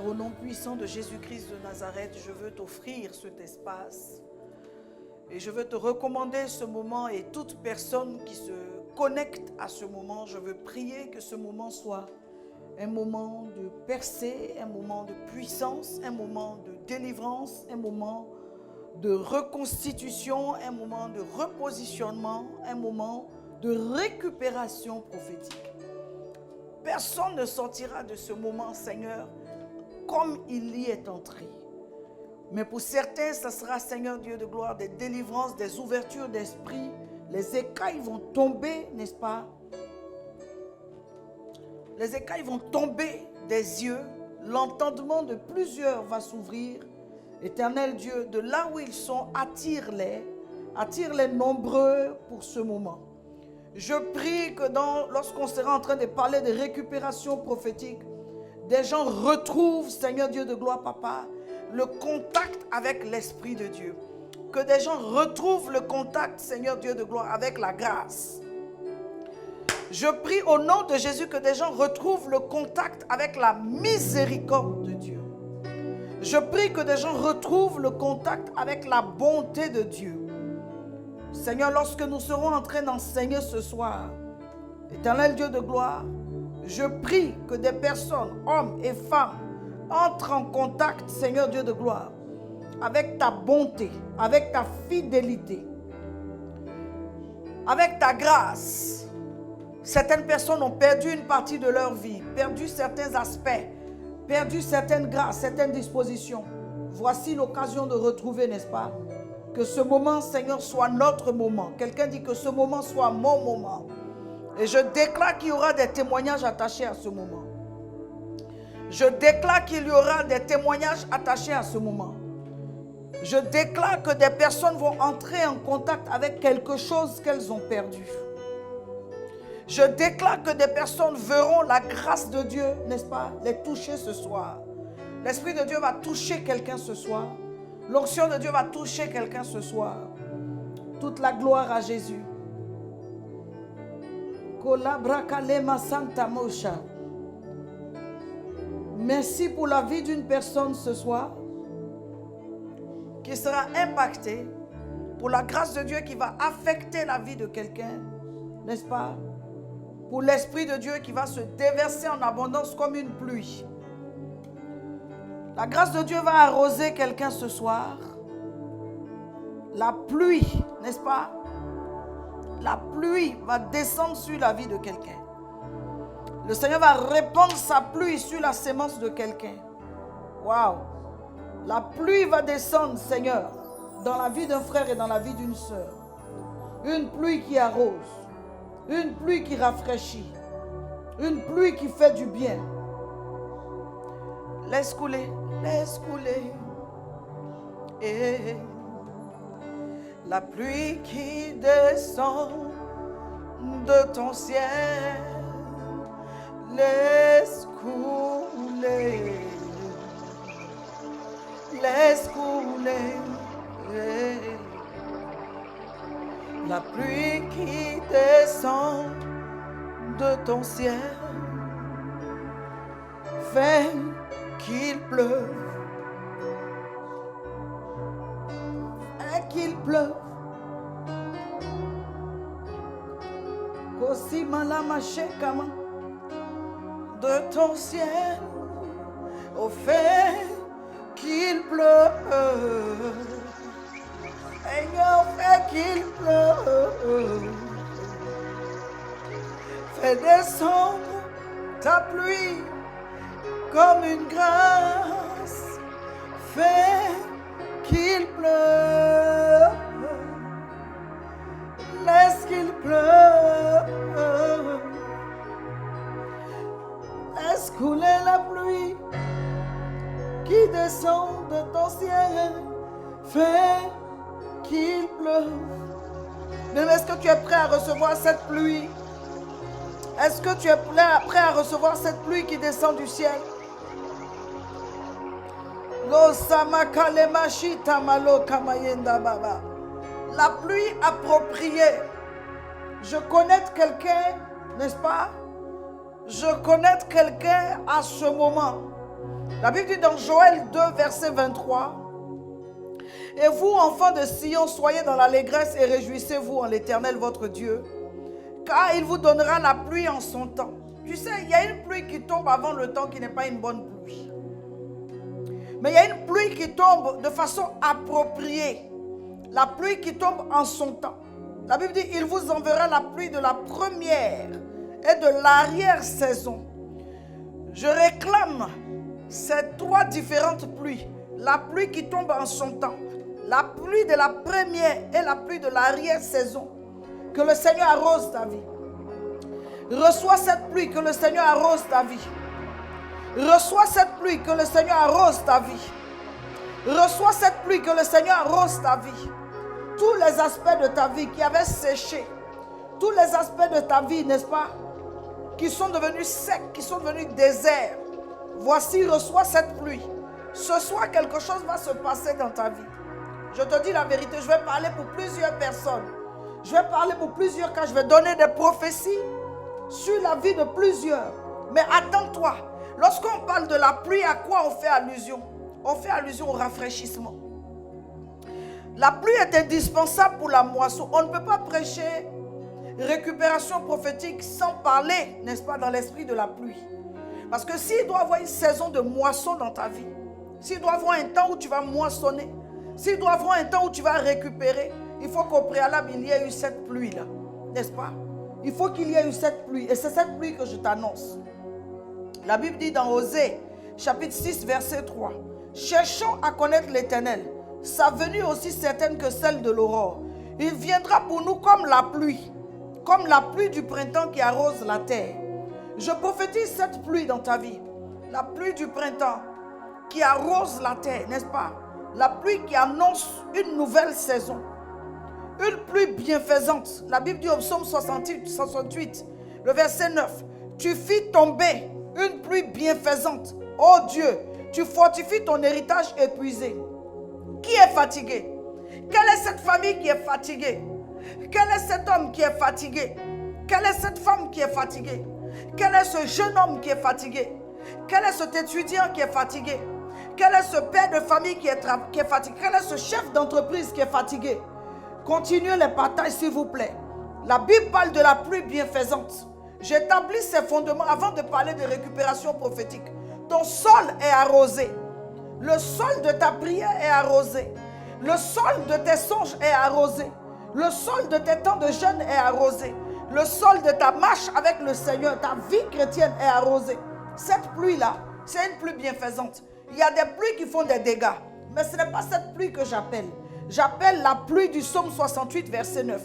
Père, au nom puissant de Jésus-Christ de Nazareth, je veux t'offrir cet espace. Et je veux te recommander ce moment et toute personne qui se connecte à ce moment, je veux prier que ce moment soit un moment de percée, un moment de puissance, un moment de délivrance, un moment de reconstitution, un moment de repositionnement, un moment de récupération prophétique. Personne ne sortira de ce moment, Seigneur, comme il y est entré. Mais pour certains, ça sera, Seigneur Dieu de gloire, des délivrances, des ouvertures d'esprit. Les écailles vont tomber, n'est-ce pas? Les écailles vont tomber des yeux. L'entendement de plusieurs va s'ouvrir. Éternel Dieu, de là où ils sont, attire-les nombreux pour ce moment. Je prie que lorsqu'on sera en train de parler de récupération prophétique, des gens retrouvent, Seigneur Dieu de gloire, Papa, le contact avec l'Esprit de Dieu. Que des gens retrouvent le contact, Seigneur Dieu de gloire, avec la grâce. Je prie au nom de Jésus que des gens retrouvent le contact avec la miséricorde de Dieu. Je prie que des gens retrouvent le contact avec la bonté de Dieu. Seigneur, lorsque nous serons en train d'enseigner ce soir, Éternel Dieu de gloire, je prie que des personnes, hommes et femmes, entrent en contact, Seigneur Dieu de gloire, avec ta bonté, avec ta fidélité, avec ta grâce. Certaines personnes ont perdu une partie de leur vie, perdu certains aspects, perdu certaines grâces, certaines dispositions. Voici l'occasion de retrouver, n'est-ce pas? Que ce moment, Seigneur, soit notre moment. Quelqu'un dit que ce moment soit mon moment. Et je déclare qu'il y aura des témoignages attachés à ce moment. Je déclare qu'il y aura des témoignages attachés à ce moment. Je déclare que des personnes vont entrer en contact avec quelque chose qu'elles ont perdu. Je déclare que des personnes verront la grâce de Dieu, n'est-ce pas, les toucher ce soir. L'Esprit de Dieu va toucher quelqu'un ce soir. L'onction de Dieu va toucher quelqu'un ce soir. Toute la gloire à Jésus. Merci pour la vie d'une personne ce soir qui sera impactée, pour la grâce de Dieu qui va affecter la vie de quelqu'un, n'est-ce pas? Pour l'Esprit de Dieu qui va se déverser en abondance comme une pluie. La grâce de Dieu va arroser quelqu'un ce soir. La pluie, n'est-ce pas? La pluie va descendre sur la vie de quelqu'un. Le Seigneur va répandre sa pluie sur la sémence de quelqu'un. Waouh! La pluie va descendre, Seigneur, dans la vie d'un frère et dans la vie d'une sœur. Une pluie qui arrose. Une pluie qui rafraîchit. Une pluie qui fait du bien. Laisse couler, laisse couler. Et la pluie qui descend de ton ciel, laisse couler. Laisse couler. La pluie qui descend de ton ciel, fais qu'il pleuve, fais qu'il pleuve. De ton ciel, oh fais qu'il pleuve. Seigneur, fais qu'il pleuve. Fais descendre ta pluie comme une grâce. Fais qu'il pleuve. Laisse qu'il pleuve. Laisse couler la pluie qui descend de ton ciel. Fais qu'il pleuve. Mais est-ce que tu es prêt à recevoir cette pluie? Est-ce que tu es prêt à recevoir cette pluie qui descend du ciel? La pluie appropriée. Je connais quelqu'un, n'est-ce pas? Je connais quelqu'un à ce moment La Bible dit dans Joël 2, verset 23, « Et vous, enfants de Sion, soyez dans l'allégresse et réjouissez-vous en l'Éternel votre Dieu, car il vous donnera la pluie en son temps. » Tu sais, il y a une pluie qui tombe avant le temps qui n'est pas une bonne pluie. Mais il y a une pluie qui tombe de façon appropriée. La pluie qui tombe en son temps. La Bible dit, il vous enverra la pluie de la première et de l'arrière-saison. Je réclame ces trois différentes pluies. La pluie qui tombe en son temps, la pluie de la première et la pluie de l'arrière-saison. Que le Seigneur arrose ta vie. Reçois cette pluie, que le Seigneur arrose ta vie. Reçois cette pluie, que le Seigneur arrose ta vie. Reçois cette pluie, que le Seigneur arrose ta vie. Tous les aspects de ta vie qui avaient séché, tous les aspects de ta vie, n'est-ce pas, qui sont devenus secs, qui sont devenus déserts. Voici, reçois cette pluie. Ce soir, quelque chose va se passer dans ta vie. Je te dis la vérité, je vais parler pour plusieurs personnes. Je vais parler pour plusieurs cas, je vais donner des prophéties sur la vie de plusieurs. Mais attends-toi, lorsqu'on parle de la pluie, à quoi on fait allusion? On fait allusion au rafraîchissement. La pluie est indispensable pour la moisson. On ne peut pas prêcher récupération prophétique sans parler, n'est-ce pas, dans l'esprit de la pluie. Parce que s'il doit y avoir une saison de moisson dans ta vie, s'il doit y avoir un temps où tu vas moissonner, s'il doit y avoir un temps où tu vas récupérer, il faut qu'au préalable, il y ait eu cette pluie-là, n'est-ce pas? Il faut qu'il y ait eu cette pluie. Et c'est cette pluie que je t'annonce. La Bible dit dans Osée, chapitre 6, verset 3, « Cherchons à connaître l'Éternel. Sa venue aussi certaine que celle de l'aurore. Il viendra pour nous comme la pluie du printemps qui arrose la terre. » Je prophétise cette pluie dans ta vie. La pluie du printemps qui arrose la terre, n'est-ce pas? La pluie qui annonce une nouvelle saison. Une pluie bienfaisante. La Bible dit au psaume 68, le verset 9. Tu fis tomber une pluie bienfaisante. Oh Dieu, tu fortifies ton héritage épuisé. Qui est fatigué? Quelle est cette famille qui est fatiguée? Quel est cet homme qui est fatigué? Quelle est cette femme qui est fatiguée? Quel est ce jeune homme qui est fatigué? Quel est cet étudiant qui est fatigué? Quel est ce père de famille qui est fatigué? Quel est ce chef d'entreprise qui est fatigué? Continuez les partages s'il vous plaît. La Bible parle de la pluie bienfaisante. J'établis ces fondements avant de parler de récupération prophétique. Ton sol est arrosé. Le sol de ta prière est arrosé. Le sol de tes songes est arrosé. Le sol de tes temps de jeûne est arrosé. Le sol de ta marche avec le Seigneur, ta vie chrétienne est arrosée. Cette pluie-là, c'est une pluie bienfaisante. Il y a des pluies qui font des dégâts. Mais ce n'est pas cette pluie que j'appelle. J'appelle la pluie du psaume 68, verset 9.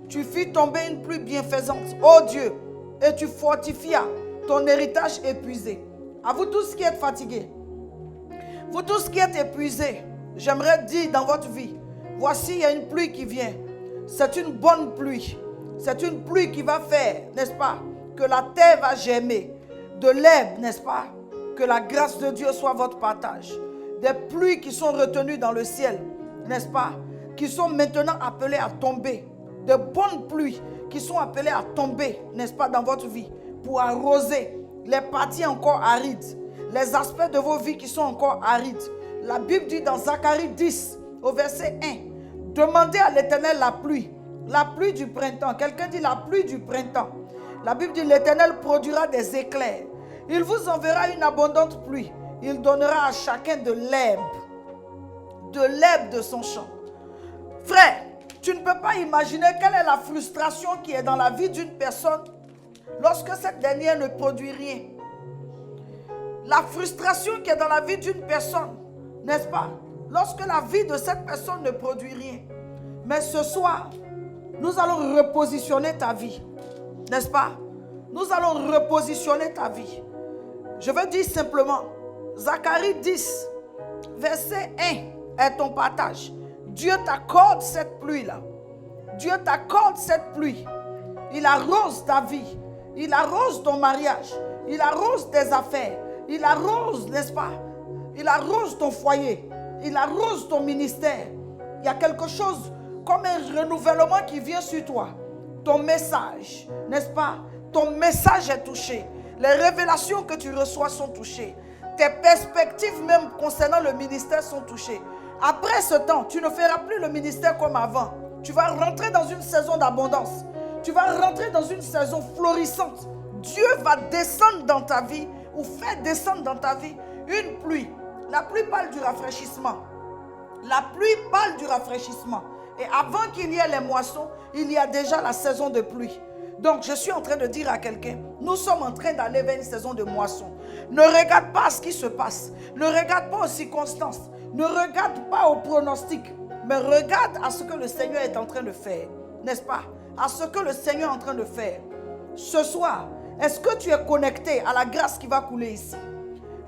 Tu fis tomber une pluie bienfaisante, ô Dieu, et tu fortifias ton héritage épuisé. À vous tous qui êtes fatigués, vous tous qui êtes épuisés, j'aimerais dire dans votre vie, voici il y a une pluie qui vient. C'est une bonne pluie. C'est une pluie qui va faire, n'est-ce pas, que la terre va germer. De l'herbe, n'est-ce pas, que la grâce de Dieu soit votre partage. Des pluies qui sont retenues dans le ciel, n'est-ce pas, qui sont maintenant appelées à tomber. De bonnes pluies qui sont appelées à tomber, n'est-ce pas, dans votre vie, pour arroser les parties encore arides, les aspects de vos vies qui sont encore arides. La Bible dit dans Zacharie 10, au verset 1, demandez à l'Éternel la pluie du printemps. Quelqu'un dit la pluie du printemps. La Bible dit l'Éternel produira des éclairs. Il vous enverra une abondante pluie. Il donnera à chacun de l'herbe de son champ. Frère, tu ne peux pas imaginer quelle est la frustration qui est dans la vie d'une personne lorsque cette dernière ne produit rien. La frustration qui est dans la vie d'une personne, n'est-ce pas, lorsque la vie de cette personne ne produit rien. Mais ce soir, nous allons repositionner ta vie, n'est-ce pas? Nous allons repositionner ta vie. Je veux dire simplement, Zacharie 10, verset 1 est ton partage. Dieu t'accorde cette pluie-là. Dieu t'accorde cette pluie. Il arrose ta vie. Il arrose ton mariage. Il arrose tes affaires. Il arrose, n'est-ce pas? Il arrose ton foyer. Il arrose ton ministère. Il y a quelque chose comme un renouvellement qui vient sur toi. Ton message, n'est-ce pas? Ton message est touché. Les révélations que tu reçois sont touchées. tes perspectives même concernant le ministère sont touchées. Après ce temps, tu ne feras plus le ministère comme avant. Tu vas rentrer dans une saison d'abondance. Tu vas rentrer dans une saison florissante. Dieu va descendre dans ta vie ou faire descendre dans ta vie une pluie. La pluie parle du rafraîchissement. La pluie parle du rafraîchissement. Et avant qu'il y ait les moissons, il y a déjà la saison de pluie. Donc, je suis en train de dire à quelqu'un, nous sommes en train d'aller vers une saison de moisson. Ne regarde pas à ce qui se passe. Ne regarde pas aux circonstances. Ne regarde pas aux pronostics. Mais regarde à ce que le Seigneur est en train de faire. N'est-ce pas? À ce que le Seigneur est en train de faire. Ce soir, est-ce que tu es connecté à la grâce qui va couler ici?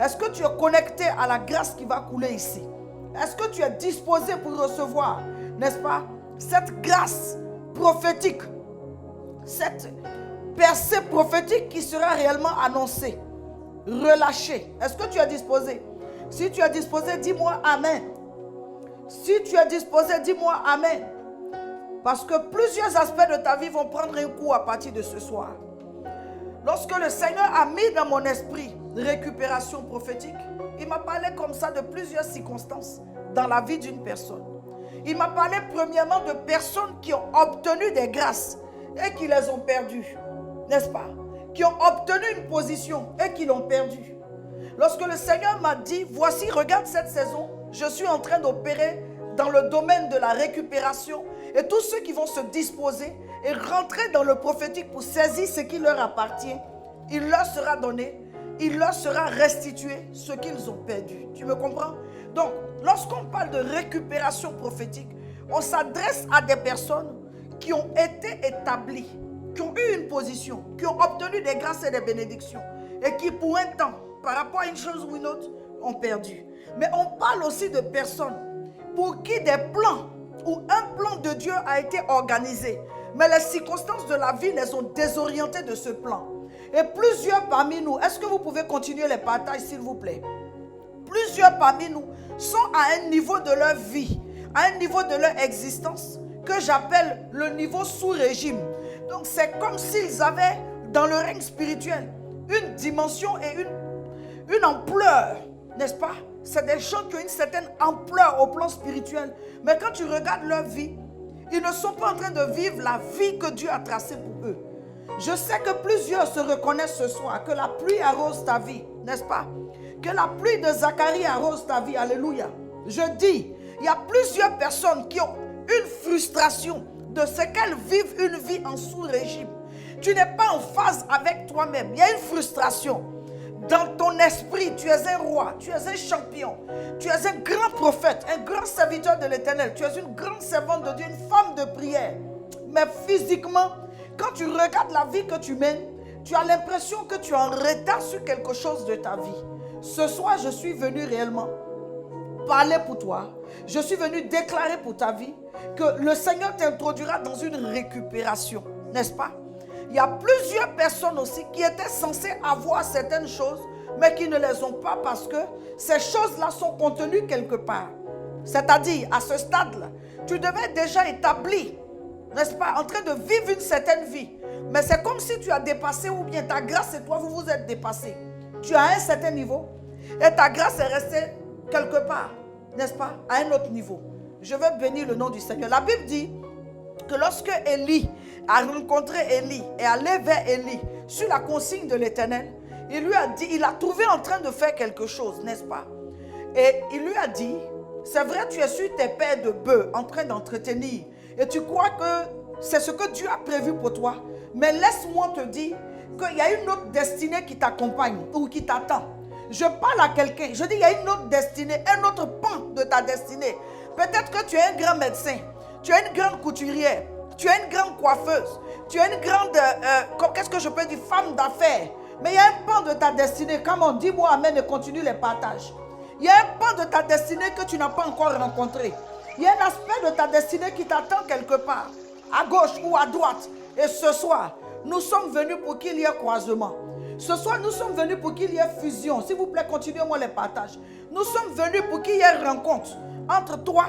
Est-ce que tu es connecté à la grâce qui va couler ici? Est-ce que tu es disposé pour recevoir, n'est-ce pas, cette grâce prophétique, cette percée prophétique qui sera réellement annoncée, relâchée? Est-ce que tu es disposé? Si tu es disposé, dis-moi Amen. Si tu es disposé, dis-moi Amen. Parce que plusieurs aspects de ta vie vont prendre un coup à partir de ce soir. Lorsque le Seigneur a mis dans mon esprit récupération prophétique, il m'a parlé comme ça de plusieurs circonstances dans la vie d'une personne. Il m'a parlé premièrement de personnes qui ont obtenu des grâces et qui les ont perdues, n'est-ce pas? Qui ont obtenu une position et qui l'ont perdue. Lorsque le Seigneur m'a dit, voici, regarde cette saison, je suis en train d'opérer dans le domaine de la récupération et tous ceux qui vont se disposer et rentrer dans le prophétique pour saisir ce qui leur appartient, il leur sera donné, il leur sera restitué ce qu'ils ont perdu. Tu me comprends? Donc, lorsqu'on parle de récupération prophétique, on s'adresse à des personnes qui ont été établies, qui ont eu une position, qui ont obtenu des grâces et des bénédictions et qui pour un temps, par rapport à une chose ou une autre, ont perdu. Mais on parle aussi de personnes pour qui des plans ou un plan de Dieu a été organisé, mais les circonstances de la vie les ont désorientés de ce plan. Et plusieurs parmi nous, est-ce que vous pouvez continuer les partages s'il vous plaît? Plusieurs parmi nous sont à un niveau de leur vie, à un niveau de leur existence que j'appelle le niveau sous régime. Donc c'est comme s'ils avaient dans le règne spirituel une dimension et une ampleur, n'est-ce pas? C'est des gens qui ont une certaine ampleur au plan spirituel. Mais quand tu regardes leur vie, ils ne sont pas en train de vivre la vie que Dieu a tracée pour eux. Je sais que plusieurs se reconnaissent ce soir, que la pluie arrose ta vie, n'est-ce pas? Que la pluie de Zacharie arrose ta vie, alléluia. Je dis, il y a plusieurs personnes qui ont une frustration de ce qu'elles vivent une vie en sous-régime. Tu n'es pas en phase avec toi-même, il y a une frustration. Dans ton esprit, tu es un roi, tu es un champion, tu es un grand prophète, un grand serviteur de l'Éternel, tu es une grande servante de Dieu, une femme de prière. Mais physiquement, quand tu regardes la vie que tu mènes, tu as l'impression que tu es en retard sur quelque chose de ta vie. Ce soir, je suis venu réellement parler pour toi. Je suis venu déclarer pour ta vie que le Seigneur t'introduira dans une récupération, n'est-ce pas? Il y a plusieurs personnes aussi qui étaient censées avoir certaines choses, mais qui ne les ont pas parce que ces choses-là sont contenues quelque part. C'est-à-dire, à ce stade-là, tu devais déjà établir, n'est-ce pas, en train de vivre une certaine vie. Mais c'est comme si tu as dépassé, ou bien ta grâce et toi, vous vous êtes dépassés. Tu as un certain niveau et ta grâce est restée quelque part, n'est-ce pas, à un autre niveau. Je veux bénir le nom du Seigneur. La Bible dit que lorsque Élie a rencontré Élie et allé vers Élie sur la consigne de l'Éternel, il lui a dit, il a trouvé en train de faire quelque chose, n'est-ce pas? Et il lui a dit, c'est vrai, tu es sur tes paires de bœufs en train d'entretenir et tu crois que c'est ce que Dieu a prévu pour toi, mais laisse-moi te dire qu'il y a une autre destinée qui t'accompagne ou qui t'attend. Je parle à quelqu'un, je dis il y a une autre destinée, un autre pan de ta destinée. Peut-être que tu es un grand médecin, tu es une grande couturière, tu es une grande coiffeuse, tu es une grande, qu'est-ce que je peux dire, femme d'affaires. Mais il y a un pan de ta destinée, comment, dis-moi amen et continue les partages. Il y a un pan de ta destinée que tu n'as pas encore rencontré. Il y a un aspect de ta destinée qui t'attend quelque part, à gauche ou à droite. Et ce soir, nous sommes venus pour qu'il y ait croisement. Ce soir, nous sommes venus pour qu'il y ait fusion. S'il vous plaît, continuez-moi les partages. Nous sommes venus pour qu'il y ait rencontre entre toi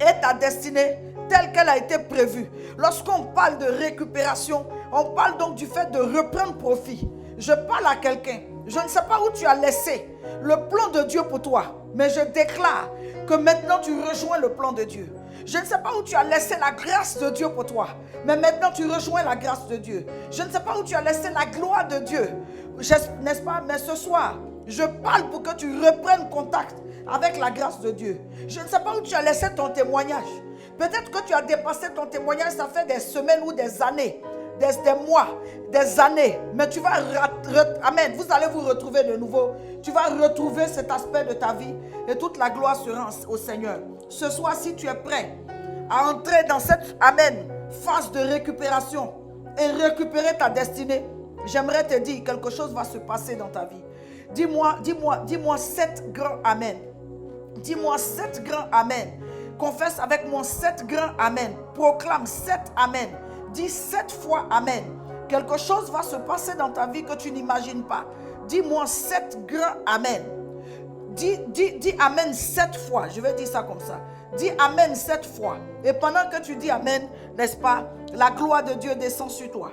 et ta destinée telle qu'elle a été prévue. Lorsqu'on parle de récupération, on parle donc du fait de reprendre profit. Je parle à quelqu'un. Je ne sais pas où tu as laissé le plan de Dieu pour toi, mais je déclare que maintenant tu rejoins le plan de Dieu. Je ne sais pas où tu as laissé la grâce de Dieu pour toi, mais maintenant tu rejoins la grâce de Dieu. Je ne sais pas où tu as laissé la gloire de Dieu, n'est-ce pas? Mais ce soir, je parle pour que tu reprennes contact avec la grâce de Dieu. Je ne sais pas où tu as laissé ton témoignage. Peut-être que tu as dépassé ton témoignage, ça fait des semaines ou des années, des mois, des années. Mais tu vas, amen, vous allez vous retrouver de nouveau. Tu vas retrouver cet aspect de ta vie et toute la gloire sera au Seigneur. Ce soir, si tu es prêt à entrer dans cette, amen, phase de récupération et récupérer ta destinée, j'aimerais te dire, quelque chose va se passer dans ta vie. Dis-moi 7 grands amen. Dis-moi 7 grands amen. Confesse avec moi 7 grands amen. Proclame 7 amen. Dis 7 fois amen. Quelque chose va se passer dans ta vie que tu n'imagines pas. Dis-moi 7 grands amen. Dis amen 7 fois. Je vais dire ça comme ça. Dis amen 7 fois. Et pendant que tu dis amen, n'est-ce pas, la gloire de Dieu descend sur toi.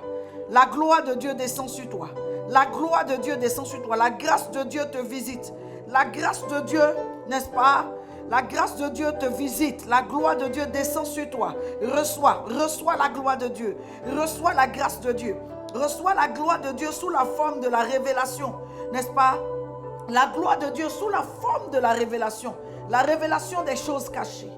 La gloire de Dieu descend sur toi. La gloire de Dieu descend sur toi. La grâce de Dieu te visite. La grâce de Dieu, n'est-ce pas? La grâce de Dieu te visite. La gloire de Dieu descend sur toi. Reçois la gloire de Dieu. Reçois la grâce de Dieu. Reçois la gloire de Dieu sous la forme de la révélation. N'est-ce pas? La gloire de Dieu sous la forme de la révélation. La révélation des choses cachées.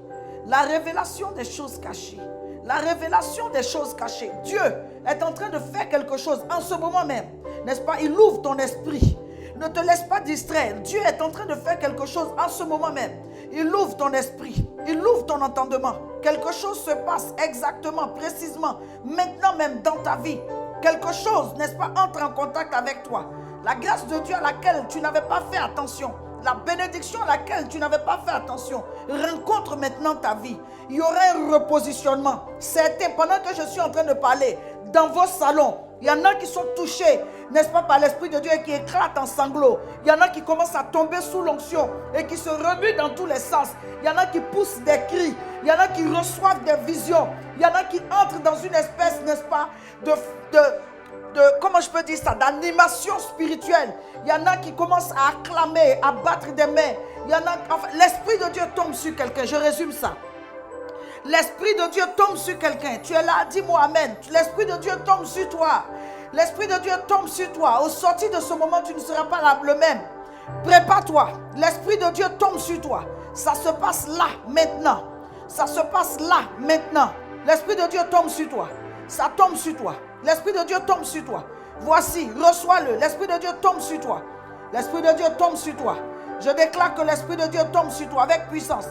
La révélation des choses cachées. La révélation des choses cachées. Dieu est en train de faire quelque chose en ce moment même. N'est-ce pas? Il ouvre ton esprit. Ne te laisse pas distraire. Dieu est en train de faire quelque chose en ce moment même. Il ouvre ton esprit. Il ouvre ton entendement. Quelque chose se passe exactement, précisément, maintenant même dans ta vie. Quelque chose, n'est-ce pas, entre en contact avec toi. La grâce de Dieu à laquelle tu n'avais pas fait attention. La bénédiction à laquelle tu n'avais pas fait attention rencontre maintenant ta vie. Il y aura un repositionnement. C'était pendant que je suis en train de parler dans vos salons. Il y en a qui sont touchés, n'est-ce pas, par l'Esprit de Dieu et qui éclatent en sanglots. Il y en a qui commencent à tomber sous l'onction et qui se remuent dans tous les sens. Il y en a qui poussent des cris. Il y en a qui reçoivent des visions. Il y en a qui entrent dans une espèce, n'est-ce pas, comment je peux dire ça, d'animation spirituelle. Il y en a qui commencent à acclamer, à battre des mains. Il y en a, enfin, l'Esprit de Dieu tombe sur quelqu'un. Je résume ça. L'Esprit de Dieu tombe sur quelqu'un. Tu es là, dis-moi amen. L'Esprit de Dieu tombe sur toi. L'Esprit de Dieu tombe sur toi. Au sortir de ce moment, tu ne seras pas le même. Prépare-toi. L'Esprit de Dieu tombe sur toi. Ça se passe là, maintenant. Ça se passe là, maintenant. L'Esprit de Dieu tombe sur toi. Ça tombe sur toi. L'Esprit de Dieu tombe sur toi. Voici, reçois-le. L'Esprit de Dieu tombe sur toi. L'Esprit de Dieu tombe sur toi. Je déclare que l'Esprit de Dieu tombe sur toi avec puissance,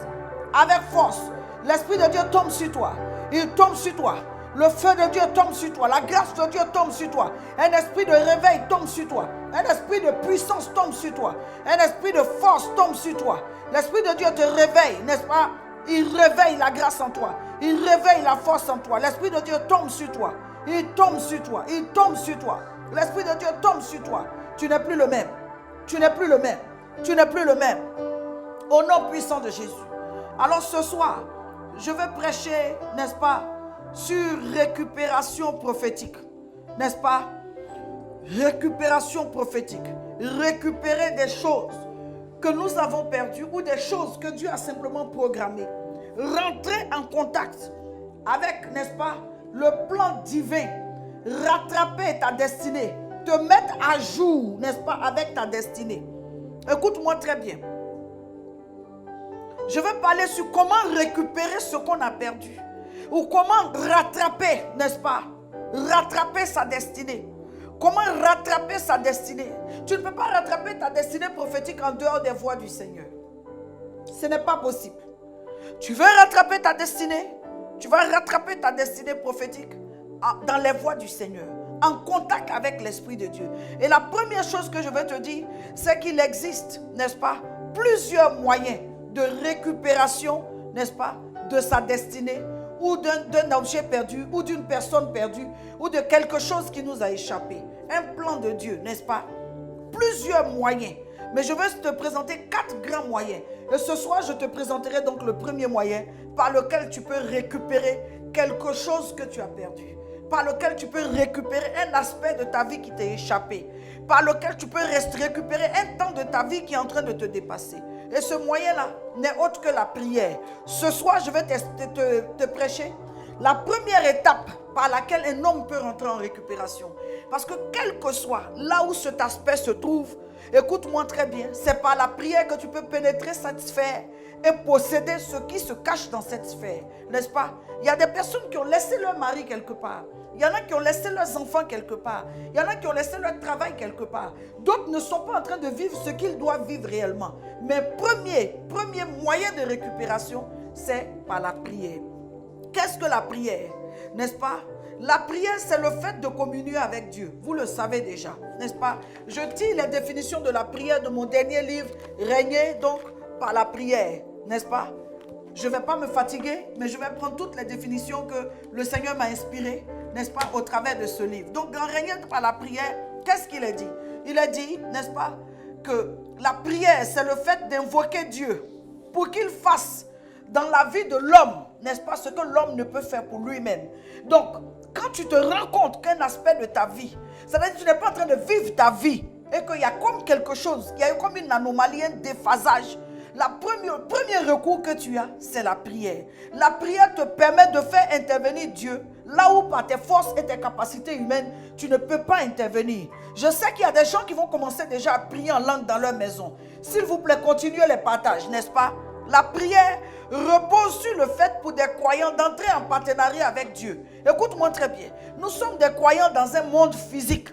avec force. L'Esprit de Dieu tombe sur toi. Il tombe sur toi. Le feu de Dieu tombe sur toi. La grâce de Dieu tombe sur toi. Un esprit de réveil tombe sur toi. Un esprit de puissance tombe sur toi. Un esprit de force tombe sur toi. L'Esprit de Dieu te réveille, n'est-ce pas? Il réveille la grâce en toi. Il réveille la force en toi. L'Esprit de Dieu tombe sur toi. Il tombe sur toi. Il tombe sur toi. L'Esprit de Dieu tombe sur toi. Tu n'es plus le même. Tu n'es plus le même. Tu n'es plus le même. Au nom puissant de Jésus. Alors ce soir, je vais prêcher, n'est-ce pas, sur récupération prophétique. N'est-ce pas? Récupération prophétique. Récupérer des choses que nous avons perdues ou des choses que Dieu a simplement programmées. Rentrer en contact avec, n'est-ce pas, le plan divin. Rattraper ta destinée. Te mettre à jour, n'est-ce pas, avec ta destinée. Écoute-moi très bien. Je vais parler sur comment récupérer ce qu'on a perdu. Ou comment rattraper, n'est-ce pas? Rattraper sa destinée. Comment rattraper sa destinée? Tu ne peux pas rattraper ta destinée prophétique en dehors des voies du Seigneur. Ce n'est pas possible. Tu veux rattraper ta destinée? Tu vas rattraper ta destinée prophétique dans les voies du Seigneur. En contact avec l'Esprit de Dieu. Et la première chose que je veux te dire, c'est qu'il existe, n'est-ce pas, plusieurs moyens de récupération, n'est-ce pas, de sa destinée, ou d'un objet perdu, ou d'une personne perdue, ou de quelque chose qui nous a échappé. Un plan de Dieu, n'est-ce pas? Plusieurs moyens. Mais je vais te présenter 4 grands moyens. Et ce soir, je te présenterai donc le premier moyen par lequel tu peux récupérer quelque chose que tu as perdu. Par lequel tu peux récupérer un aspect de ta vie qui t'est échappé. par lequel tu peux récupérer un temps de ta vie qui est en train de te dépasser. Et ce moyen-là n'est autre que la prière. Ce soir, je vais te prêcher la première étape par laquelle un homme peut rentrer en récupération. Parce que quel que soit là où cet aspect se trouve, écoute-moi très bien, c'est par la prière que tu peux pénétrer cette sphère et posséder ce qui se cache dans cette sphère. N'est-ce pas? Il y a des personnes qui ont laissé leur mari quelque part. Il y en a qui ont laissé leurs enfants quelque part. Il y en a qui ont laissé leur travail quelque part. D'autres ne sont pas en train de vivre ce qu'ils doivent vivre réellement. Mais premier moyen de récupération, c'est par la prière. Qu'est-ce que la prière? N'est-ce pas? La prière, c'est le fait de communier avec Dieu. Vous le savez déjà, n'est-ce pas? Je tire les définitions de la prière de mon dernier livre, Régner donc par la prière, n'est-ce pas? Je ne vais pas me fatiguer, mais je vais prendre toutes les définitions que le Seigneur m'a inspirées, n'est-ce pas, au travers de ce livre. Donc, dans Régner par la prière, qu'est-ce qu'il a dit? Il a dit, n'est-ce pas, que la prière, c'est le fait d'invoquer Dieu pour qu'il fasse dans la vie de l'homme, n'est-ce pas, ce que l'homme ne peut faire pour lui-même. Donc, quand tu te rends compte qu'un aspect de ta vie, c'est-à-dire que tu n'es pas en train de vivre ta vie et qu'il y a comme quelque chose, il y a comme une anomalie, un déphasage, le premier recours que tu as, c'est la prière. La prière te permet de faire intervenir Dieu là où par tes forces et tes capacités humaines, tu ne peux pas intervenir. Je sais qu'il y a des gens qui vont commencer déjà à prier en langue dans leur maison. S'il vous plaît, continuez les partages, n'est-ce pas? La prière repose sur le fait pour des croyants d'entrer en partenariat avec Dieu. Écoute-moi très bien. Nous sommes des croyants dans un monde physique.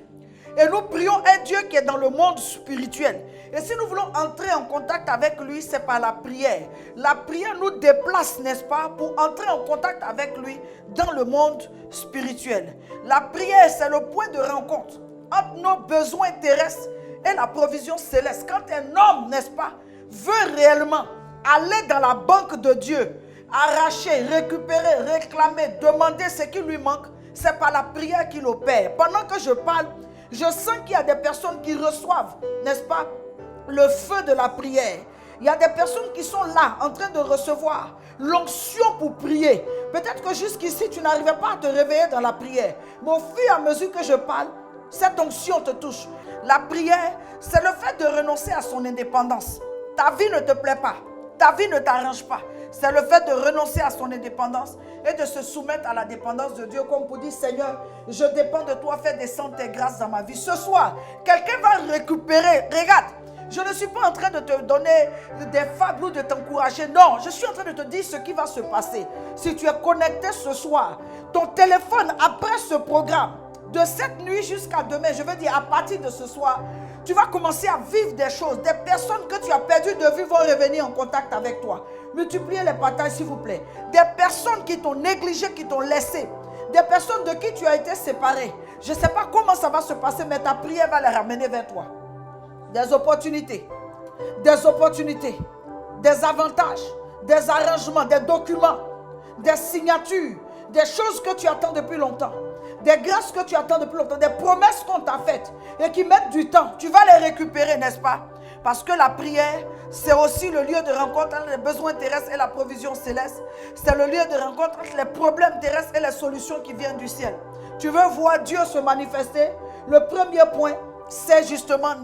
Et nous prions un Dieu qui est dans le monde spirituel. Et si nous voulons entrer en contact avec lui, c'est par la prière. La prière nous déplace, n'est-ce pas, pour entrer en contact avec lui dans le monde spirituel. La prière, c'est le point de rencontre entre nos besoins terrestres et la provision céleste. Quand un homme, n'est-ce pas, veut réellement aller dans la banque de Dieu, arracher, récupérer, réclamer, demander ce qui lui manque, c'est par la prière qu'il opère. Pendant que je parle, je sens qu'il y a des personnes qui reçoivent, n'est-ce pas, le feu de la prière. Il y a des personnes qui sont là, en train de recevoir l'onction pour prier. Peut-être que jusqu'ici, tu n'arrivais pas à te réveiller dans la prière. Mais au fur et à mesure que je parle, cette onction te touche. La prière, c'est le fait de renoncer à son indépendance. Ta vie ne te plaît pas. Ta vie ne t'arrange pas. C'est le fait de renoncer à son indépendance et de se soumettre à la dépendance de Dieu, comme pour dire, Seigneur, je dépends de toi, fais descendre tes grâces dans ma vie. Ce soir, quelqu'un va récupérer. Regarde, je ne suis pas en train de te donner des fables ou de t'encourager. Non, je suis en train de te dire ce qui va se passer. Si tu es connecté ce soir, ton téléphone, après ce programme, de cette nuit jusqu'à demain, je veux dire à partir de ce soir, tu vas commencer à vivre des choses. Des personnes que tu as perdues de vue vont revenir en contact avec toi. Multipliez les partages, s'il vous plaît. Des personnes qui t'ont négligé, qui t'ont laissé. Des personnes de qui tu as été séparé. Je ne sais pas comment ça va se passer, mais ta prière va les ramener vers toi. Des opportunités, des avantages, des arrangements, des documents, des signatures, des choses que tu attends depuis longtemps. Des grâces que tu attends depuis longtemps, des promesses qu'on t'a faites et qui mettent du temps. Tu vas les récupérer, n'est-ce pas? Parce que la prière, c'est aussi le lieu de rencontre entre les besoins terrestres et la provision céleste. C'est le lieu de rencontre entre les problèmes terrestres et les solutions qui viennent du ciel. Tu veux voir Dieu se manifester? Le premier point, c'est justement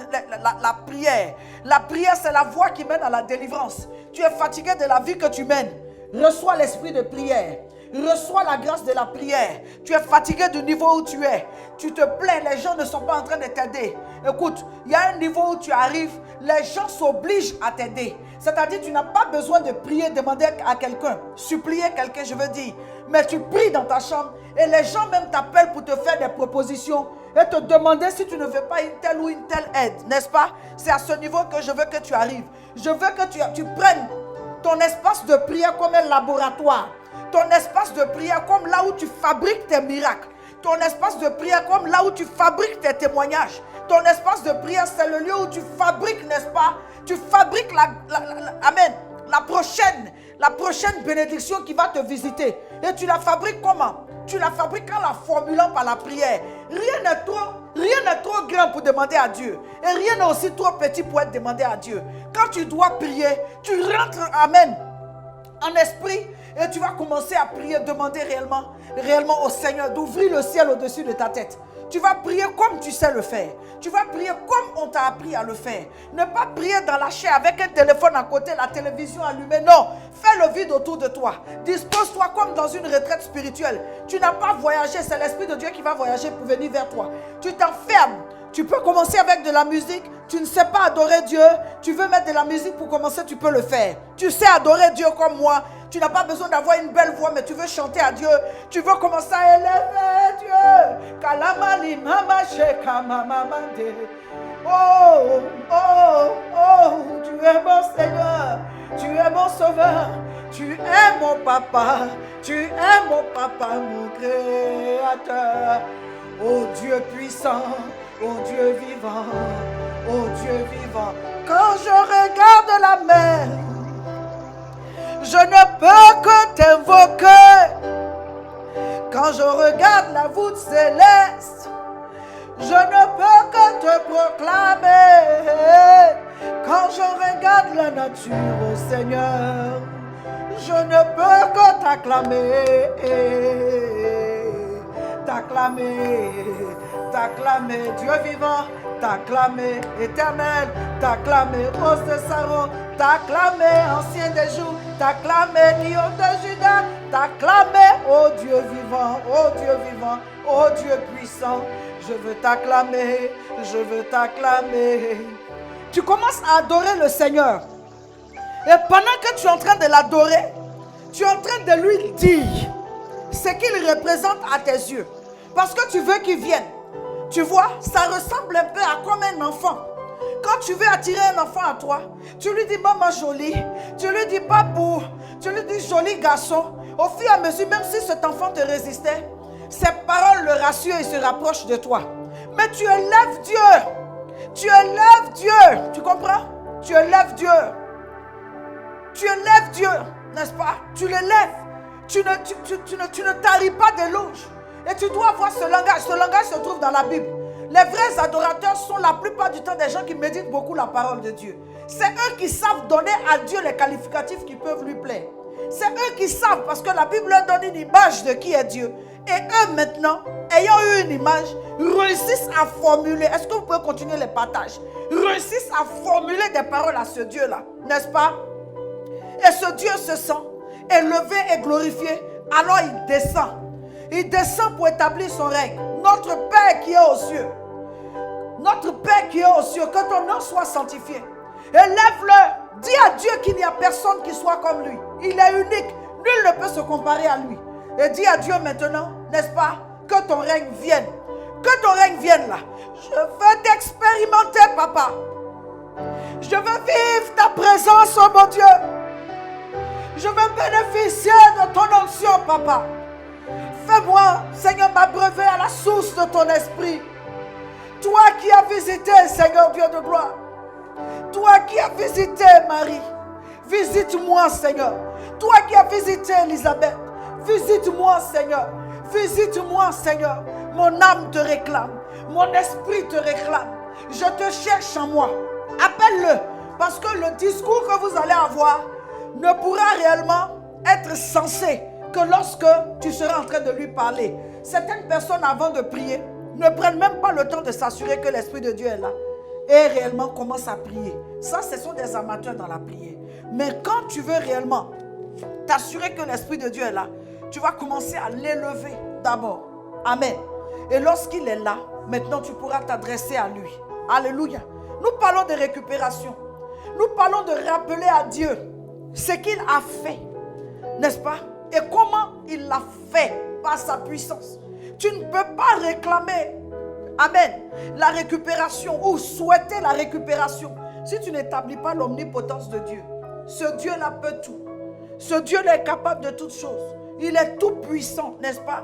la prière. La prière, c'est la voie qui mène à la délivrance. Tu es fatigué de la vie que tu mènes. Reçois l'esprit de prière. Reçois la grâce de la prière. Tu es fatigué du niveau où tu es. Tu te plains, les gens ne sont pas en train de t'aider. Écoute, il y a un niveau où tu arrives, les gens s'obligent à t'aider. C'est-à-dire, tu n'as pas besoin de prier, demander à quelqu'un, supplier quelqu'un, je veux dire. Mais tu pries dans ta chambre et les gens même t'appellent pour te faire des propositions et te demander si tu ne veux pas une telle ou une telle aide, n'est-ce pas? C'est à ce niveau que je veux que tu arrives. Je veux que tu prennes ton espace de prière comme un laboratoire. Ton espace de prière comme là où tu fabriques tes miracles. Ton espace de prière comme là où tu fabriques tes témoignages. Ton espace de prière, c'est le lieu où tu fabriques, n'est-ce pas? Tu fabriques amen, la prochaine bénédiction qui va te visiter. Et tu la fabriques comment? Tu la fabriques en la formulant par la prière. Rien n'est trop grand pour demander à Dieu. Et rien n'est aussi trop petit pour être demandé à Dieu. Quand tu dois prier, tu rentres, amen, en esprit. Et tu vas commencer à prier, demander réellement au Seigneur d'ouvrir le ciel au-dessus de ta tête. Tu vas prier comme tu sais le faire. Tu vas prier comme on t'a appris à le faire. Ne pas prier dans la chair avec un téléphone à côté, la télévision allumée. Non, fais le vide autour de toi. Dispose-toi comme dans une retraite spirituelle. Tu n'as pas voyagé, c'est l'Esprit de Dieu qui va voyager pour venir vers toi. Tu t'enfermes. Tu peux commencer avec de la musique. Tu ne sais pas adorer Dieu. Tu veux mettre de la musique pour commencer, tu peux le faire. Tu sais adorer Dieu comme moi. Tu n'as pas besoin d'avoir une belle voix, mais tu veux chanter à Dieu. Tu veux commencer à élever Dieu. Kalamali mama sheka mama mande. Oh, oh, oh, tu es mon Seigneur. Tu es mon Sauveur. Tu es mon papa. Tu es mon papa, mon Créateur. Oh Dieu puissant. Oh Dieu vivant, oh Dieu vivant, quand je regarde la mer, je ne peux que t'invoquer. Quand je regarde la voûte céleste, je ne peux que te proclamer. Quand je regarde la nature, oh Seigneur, je ne peux que t'acclamer. T'acclamer, t'acclamer, Dieu vivant, t'acclamer, éternel, t'acclamer, rose de Saron, t'acclamer, ancien des jours, t'acclamer, lion de Juda, t'acclamer, oh Dieu vivant, oh Dieu vivant, oh Dieu puissant, je veux t'acclamer, je veux t'acclamer. Tu commences à adorer le Seigneur, et pendant que tu es en train de l'adorer, tu es en train de lui dire ce qu'il représente à tes yeux. Parce que tu veux qu'il vienne. Tu vois, ça ressemble un peu à comme un enfant. Quand tu veux attirer un enfant à toi, tu lui dis maman jolie, tu lui dis papou, tu lui dis joli garçon. Au fur et à mesure, même si cet enfant te résistait, ses paroles le rassurent et se rapprochent de toi. Mais tu élèves Dieu. Tu élèves Dieu. Tu comprends? Tu élèves Dieu. Tu élèves Dieu, n'est-ce pas? Tu l'élèves. Tu ne taris pas de louanges. Et tu dois avoir ce langage. Ce langage se trouve dans la Bible. Les vrais adorateurs sont la plupart du temps des gens qui méditent beaucoup la parole de Dieu. C'est eux qui savent donner à Dieu les qualificatifs qui peuvent lui plaire. C'est eux qui savent parce que la Bible leur donne une image de qui est Dieu. Et eux maintenant, ayant eu une image, réussissent à formuler. Est-ce que vous pouvez continuer les partages? Réussissent à formuler des paroles à ce Dieu-là. N'est-ce pas? Et ce Dieu se sent élevé et glorifié. Alors il descend. Il descend pour établir son règne. Notre Père qui est aux cieux. Notre Père qui est aux cieux. Que ton nom soit sanctifié. Élève-le. Dis à Dieu qu'il n'y a personne qui soit comme lui. Il est unique. Nul ne peut se comparer à lui. Et dis à Dieu maintenant, n'est-ce pas, que ton règne vienne. Que ton règne vienne là. Je veux t'expérimenter, papa. Je veux vivre ta présence, oh mon Dieu. Je veux bénéficier de ton onction, papa. Fais-moi, Seigneur, m'abreuver à la source de ton esprit. Toi qui as visité, Seigneur Dieu de gloire. Toi qui as visité Marie. Visite-moi, Seigneur. Toi qui as visité Elisabeth. Visite-moi, Seigneur. Visite-moi, Seigneur. Mon âme te réclame. Mon esprit te réclame. Je te cherche en moi. Appelle-le. Parce que le discours que vous allez avoir ne pourra réellement être sensé que lorsque tu seras en train de lui parler. Certaines personnes, avant de prier, ne prennent même pas le temps de s'assurer que l'Esprit de Dieu est là et réellement commencent à prier. Ça, ce sont des amateurs dans la prière. Mais quand tu veux réellement t'assurer que l'Esprit de Dieu est là, tu vas commencer à l'élever d'abord. Amen. Et lorsqu'il est là, maintenant tu pourras t'adresser à lui. Alléluia. Nous parlons de récupération. Nous parlons de rappeler à Dieu ce qu'il a fait. N'est-ce pas? Et comment il l'a fait par sa puissance. Tu ne peux pas réclamer, amen, la récupération ou souhaiter la récupération si tu n'établis pas l'omnipotence de Dieu. Ce Dieu-là peut tout. Ce Dieu-là est capable de toutes choses. Il est tout puissant, n'est-ce pas?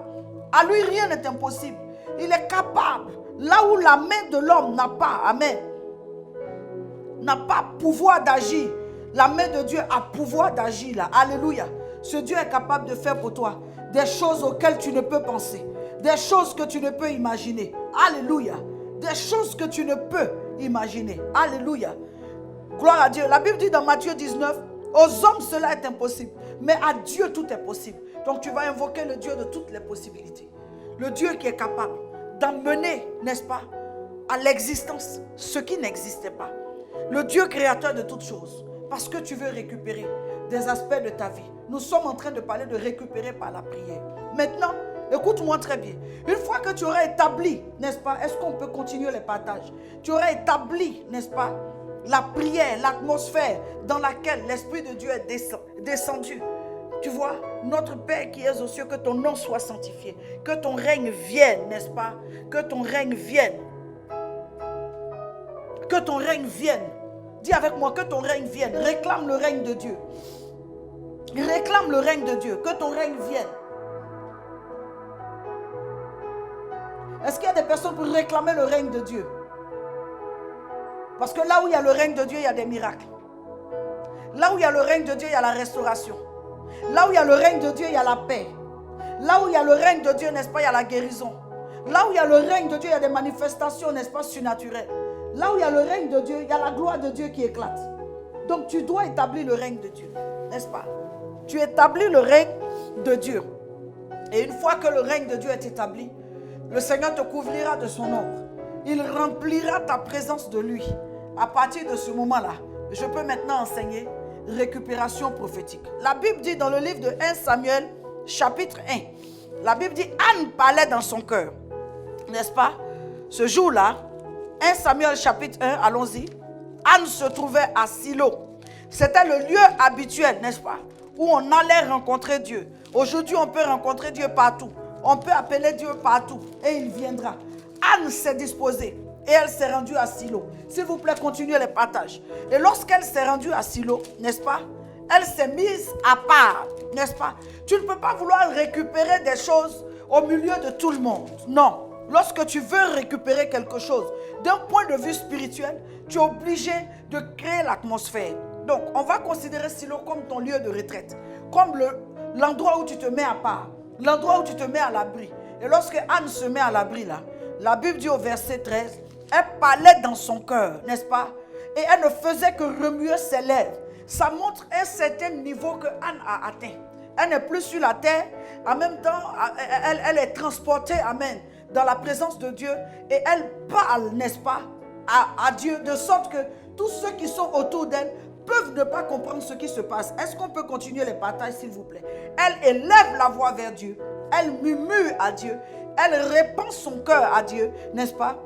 À lui, rien n'est impossible. Il est capable. Là où la main de l'homme n'a pas, amen, n'a pas pouvoir d'agir, la main de Dieu a pouvoir d'agir là. Alléluia. Ce Dieu est capable de faire pour toi des choses auxquelles tu ne peux penser. Des choses que tu ne peux imaginer. Alléluia. Des choses que tu ne peux imaginer. Alléluia. Gloire à Dieu. La Bible dit dans Matthieu 19, aux hommes cela est impossible, mais à Dieu tout est possible. Donc tu vas invoquer le Dieu de toutes les possibilités. Le Dieu qui est capable d'amener, n'est-ce pas, à l'existence ce qui n'existait pas. Le Dieu créateur de toutes choses. Parce que tu veux récupérer des aspects de ta vie. Nous sommes en train de parler de récupérer par la prière. Maintenant, écoute-moi très bien. Une fois que tu auras établi, n'est-ce pas, est-ce qu'on peut continuer les partages? Tu auras établi, n'est-ce pas, la prière, l'atmosphère dans laquelle l'Esprit de Dieu est descendu. Tu vois, notre Père qui es aux cieux, que ton nom soit sanctifié, que ton règne vienne, n'est-ce pas? Que ton règne vienne. Que ton règne vienne. Dis avec moi, que ton règne vienne. Réclame le règne de Dieu. Réclame le règne de Dieu. Que ton règne vienne. Est-ce qu'il y a des personnes pour réclamer le règne de Dieu? Parce que là où il y a le règne de Dieu, il y a des miracles. Là où il y a le règne de Dieu, il y a la restauration. Là où il y a le règne de Dieu, il y a la paix. Là où il y a le règne de Dieu, n'est-ce pas, il y a la guérison. Là où il y a le règne de Dieu, il y a des manifestations, n'est-ce pas, surnaturelles. Là où il y a le règne de Dieu, il y a la gloire de Dieu qui éclate. Donc tu dois établir le règne de Dieu, n'est-ce pas? Tu établis le règne de Dieu. Et une fois que le règne de Dieu est établi, le Seigneur te couvrira de son ombre. Il remplira ta présence de lui. À partir de ce moment-là, je peux maintenant enseigner récupération prophétique. La Bible dit dans le livre de 1 Samuel, chapitre 1, la Bible dit, Anne parlait dans son cœur. N'est-ce pas? Ce jour-là, 1 Samuel chapitre 1, allons-y. Anne se trouvait à Silo. C'était le lieu habituel, n'est-ce pas? Où on allait rencontrer Dieu. Aujourd'hui, on peut rencontrer Dieu partout. On peut appeler Dieu partout et il viendra. Anne s'est disposée et elle s'est rendue à Silo. S'il vous plaît, continuez les partages. Et lorsqu'elle s'est rendue à Silo, n'est-ce pas? Elle s'est mise à part, n'est-ce pas? Tu ne peux pas vouloir récupérer des choses au milieu de tout le monde. Non. Lorsque tu veux récupérer quelque chose, d'un point de vue spirituel, tu es obligé de créer l'atmosphère. Donc, on va considérer Silo comme ton lieu de retraite, comme l'endroit où tu te mets à part, l'endroit où tu te mets à l'abri. Et lorsque Anne se met à l'abri là, la Bible dit au verset 13, elle parlait dans son cœur, n'est-ce pas? Et elle ne faisait que remuer ses lèvres. Ça montre un certain niveau que Anne a atteint. Elle n'est plus sur la terre, en même temps, elle est transportée, amen, dans la présence de Dieu et elle parle, n'est-ce pas, à Dieu, de sorte que tous ceux qui sont autour d'elle peuvent ne pas comprendre ce qui se passe. Est-ce qu'on peut continuer les partages, s'il vous plaît? Elle élève la voix vers Dieu, elle murmure à Dieu, elle répand son cœur à Dieu, n'est-ce pas?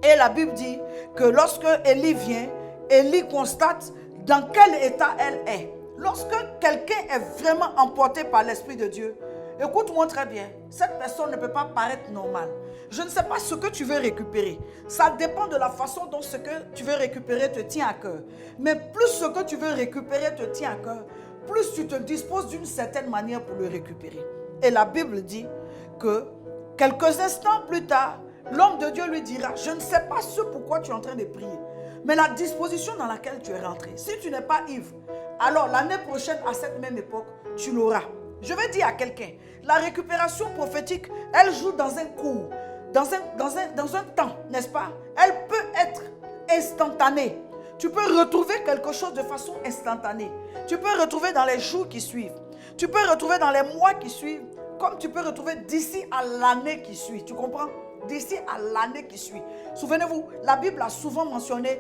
Et la Bible dit que lorsque Élie vient, Élie constate dans quel état elle est. Lorsque quelqu'un est vraiment emporté par l'Esprit de Dieu, écoute-moi très bien, cette personne ne peut pas paraître normale. Je ne sais pas ce que tu veux récupérer. Ça dépend de la façon dont ce que tu veux récupérer te tient à cœur. Mais plus ce que tu veux récupérer te tient à cœur, plus tu te disposes d'une certaine manière pour le récupérer. Et la Bible dit que quelques instants plus tard, l'homme de Dieu lui dira, je ne sais pas ce pourquoi tu es en train de prier, mais la disposition dans laquelle tu es rentré, si tu n'es pas ivre, alors l'année prochaine à cette même époque, tu l'auras. Je vais dire à quelqu'un, la récupération prophétique, elle joue dans un cours, dans un temps, n'est-ce pas? Elle peut être instantanée. Tu peux retrouver quelque chose de façon instantanée. Tu peux retrouver dans les jours qui suivent. Tu peux retrouver dans les mois qui suivent, comme tu peux retrouver d'ici à l'année qui suit. Tu comprends? D'ici à l'année qui suit. Souvenez-vous, la Bible a souvent mentionné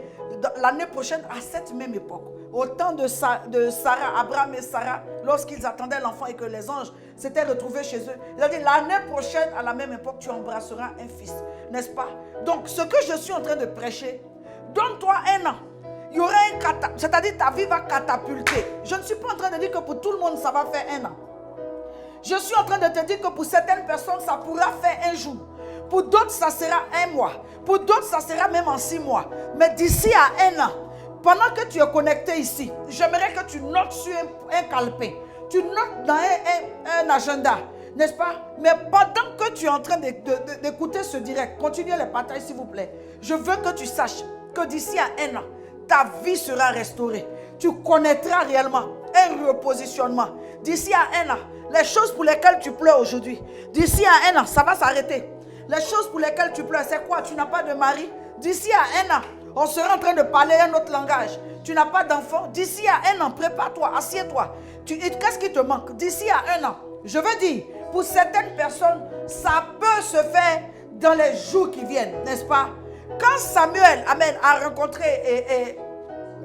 l'année prochaine à cette même époque. Au temps de Sarah, Abraham et Sarah, lorsqu'ils attendaient l'enfant et que les anges s'étaient retrouvés chez eux. Il a dit, l'année prochaine, à la même époque, tu embrasseras un fils. N'est-ce pas? Donc, ce que je suis en train de prêcher, donne-toi un an. Il y aura c'est-à-dire ta vie va catapulter. Je ne suis pas en train de dire que pour tout le monde, ça va faire un an. Je suis en train de te dire que pour certaines personnes, ça pourra faire un jour. Pour d'autres, ça sera un mois. Pour d'autres, ça sera même en 6 mois. Mais d'ici à un an, pendant que tu es connecté ici, j'aimerais que tu notes sur un calepin. Tu notes dans un agenda, n'est-ce pas? Mais pendant que tu es en train d'écouter ce direct, continuez les partages s'il vous plaît. Je veux que tu saches que d'ici à un an, ta vie sera restaurée. Tu connaîtras réellement un repositionnement. D'ici à un an, les choses pour lesquelles tu pleures aujourd'hui, d'ici à un an, ça va s'arrêter. Les choses pour lesquelles tu pleures, c'est quoi? Tu n'as pas de mari? D'ici à un an, on sera en train de parler un autre langage. Tu n'as pas d'enfant? D'ici à un an, prépare-toi, assieds-toi. Qu'est-ce qui te manque? D'ici à un an, je veux dire, pour certaines personnes, ça peut se faire dans les jours qui viennent, n'est-ce pas? Quand Samuel, amen, a rencontré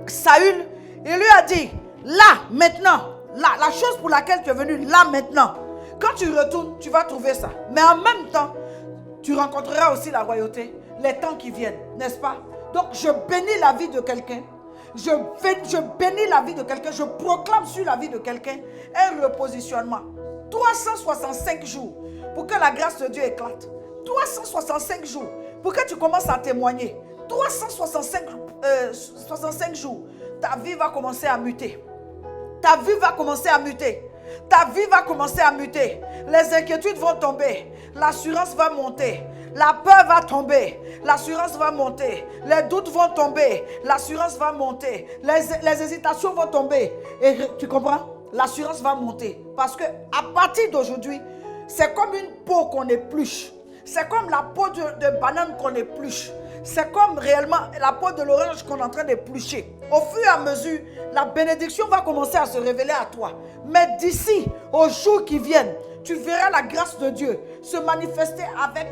Saül, il lui a dit, là, maintenant, là, la chose pour laquelle tu es venu, là, maintenant, quand tu retournes, tu vas trouver ça. Mais en même temps, tu rencontreras aussi la royauté, les temps qui viennent, n'est-ce pas? Donc, je bénis la vie de quelqu'un. Je bénis la vie de quelqu'un. Je proclame sur la vie de quelqu'un un repositionnement. 365 jours pour que la grâce de Dieu éclate. 365 jours pour que tu commences à témoigner. 365 jours, ta vie va commencer à muter. Ta vie va commencer à muter. Ta vie va commencer à muter. Les inquiétudes vont tomber. L'assurance va monter. La peur va tomber. L'assurance va monter. Les doutes vont tomber. L'assurance va monter. Les hésitations vont tomber. Et tu comprends? L'assurance va monter. Parce que à partir d'aujourd'hui, c'est comme une peau qu'on épluche. C'est comme la peau de banane qu'on épluche. C'est comme réellement la peau de l'orange qu'on est en train d'éplucher. Au fur et à mesure, la bénédiction va commencer à se révéler à toi. Mais d'ici aux jours qui viennent, tu verras la grâce de Dieu se manifester avec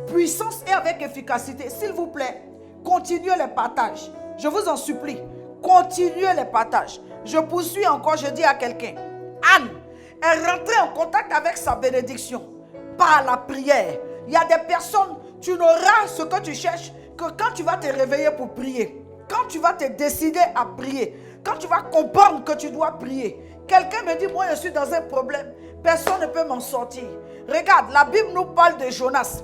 puissance et avec efficacité. S'il vous plaît, continuez les partages. Je vous en supplie, continuez les partages. Je poursuis encore, je dis à quelqu'un, Anne est rentrée en contact avec sa bénédiction par la prière. Il y a des personnes, tu n'auras ce que tu cherches que quand tu vas te réveiller pour prier, quand tu vas te décider à prier, quand tu vas comprendre que tu dois prier. Quelqu'un me dit, moi je suis dans un problème, personne ne peut m'en sortir. Regarde, la Bible nous parle de Jonas.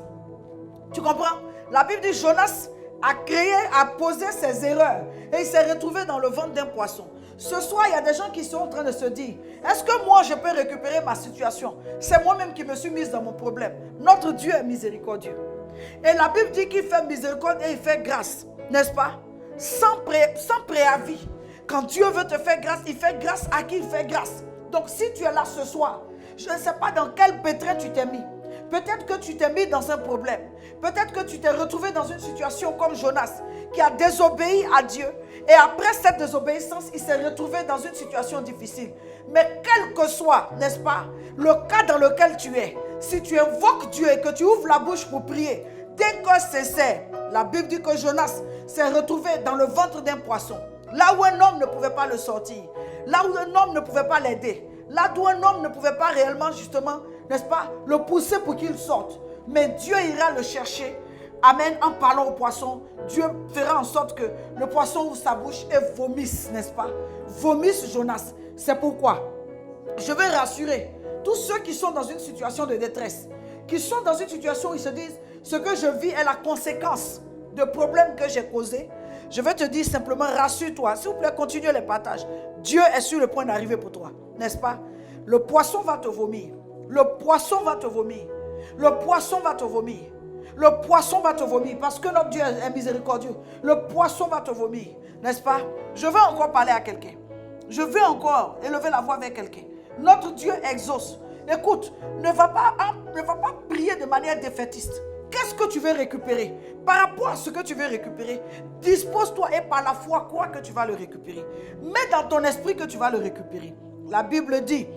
Tu comprends? La Bible dit Jonas a créé, a posé ses erreurs et il s'est retrouvé dans le ventre d'un poisson. Ce soir, il y a des gens qui sont en train de se dire, est-ce que moi je peux récupérer ma situation? C'est moi-même qui me suis mise dans mon problème. Notre Dieu est miséricordieux. Et la Bible dit qu'il fait miséricorde et il fait grâce, n'est-ce pas? Sans préavis. Quand Dieu veut te faire grâce, il fait grâce à qui il fait grâce. Donc si tu es là ce soir, je ne sais pas dans quel pétrin tu t'es mis. Peut-être que tu t'es mis dans un problème. Peut-être que tu t'es retrouvé dans une situation comme Jonas, qui a désobéi à Dieu. Et après cette désobéissance, il s'est retrouvé dans une situation difficile. Mais quel que soit, n'est-ce pas, le cas dans lequel tu es, si tu invoques Dieu et que tu ouvres la bouche pour prier, d'un cœur sincère, la Bible dit que Jonas s'est retrouvé dans le ventre d'un poisson. Là où un homme ne pouvait pas le sortir. Là où un homme ne pouvait pas l'aider. Là où un homme ne pouvait pas réellement, justement, n'est-ce pas, le pousser pour qu'il sorte. Mais Dieu ira le chercher. Amen. En parlant au poisson, Dieu fera en sorte que le poisson ouvre sa bouche et vomisse, n'est-ce pas? Vomisse Jonas. C'est pourquoi je veux rassurer tous ceux qui sont dans une situation de détresse, qui sont dans une situation où ils se disent, ce que je vis est la conséquence de problèmes que j'ai causés. Je vais te dire simplement, rassure-toi. S'il vous plaît, continue les partages. Dieu est sur le point d'arriver pour toi, n'est-ce pas? Le poisson va te vomir. Le poisson va te vomir. Le poisson va te vomir. Le poisson va te vomir parce que notre Dieu est miséricordieux. Le poisson va te vomir, n'est-ce pas? Je veux encore parler à quelqu'un. Je veux encore élever la voix vers quelqu'un. Notre Dieu exauce. Écoute, ne va pas prier de manière défaitiste. Qu'est-ce que tu veux récupérer? Par rapport à ce que tu veux récupérer, dispose-toi et par la foi, crois que tu vas le récupérer. Mets dans ton esprit que tu vas le récupérer. La Bible dit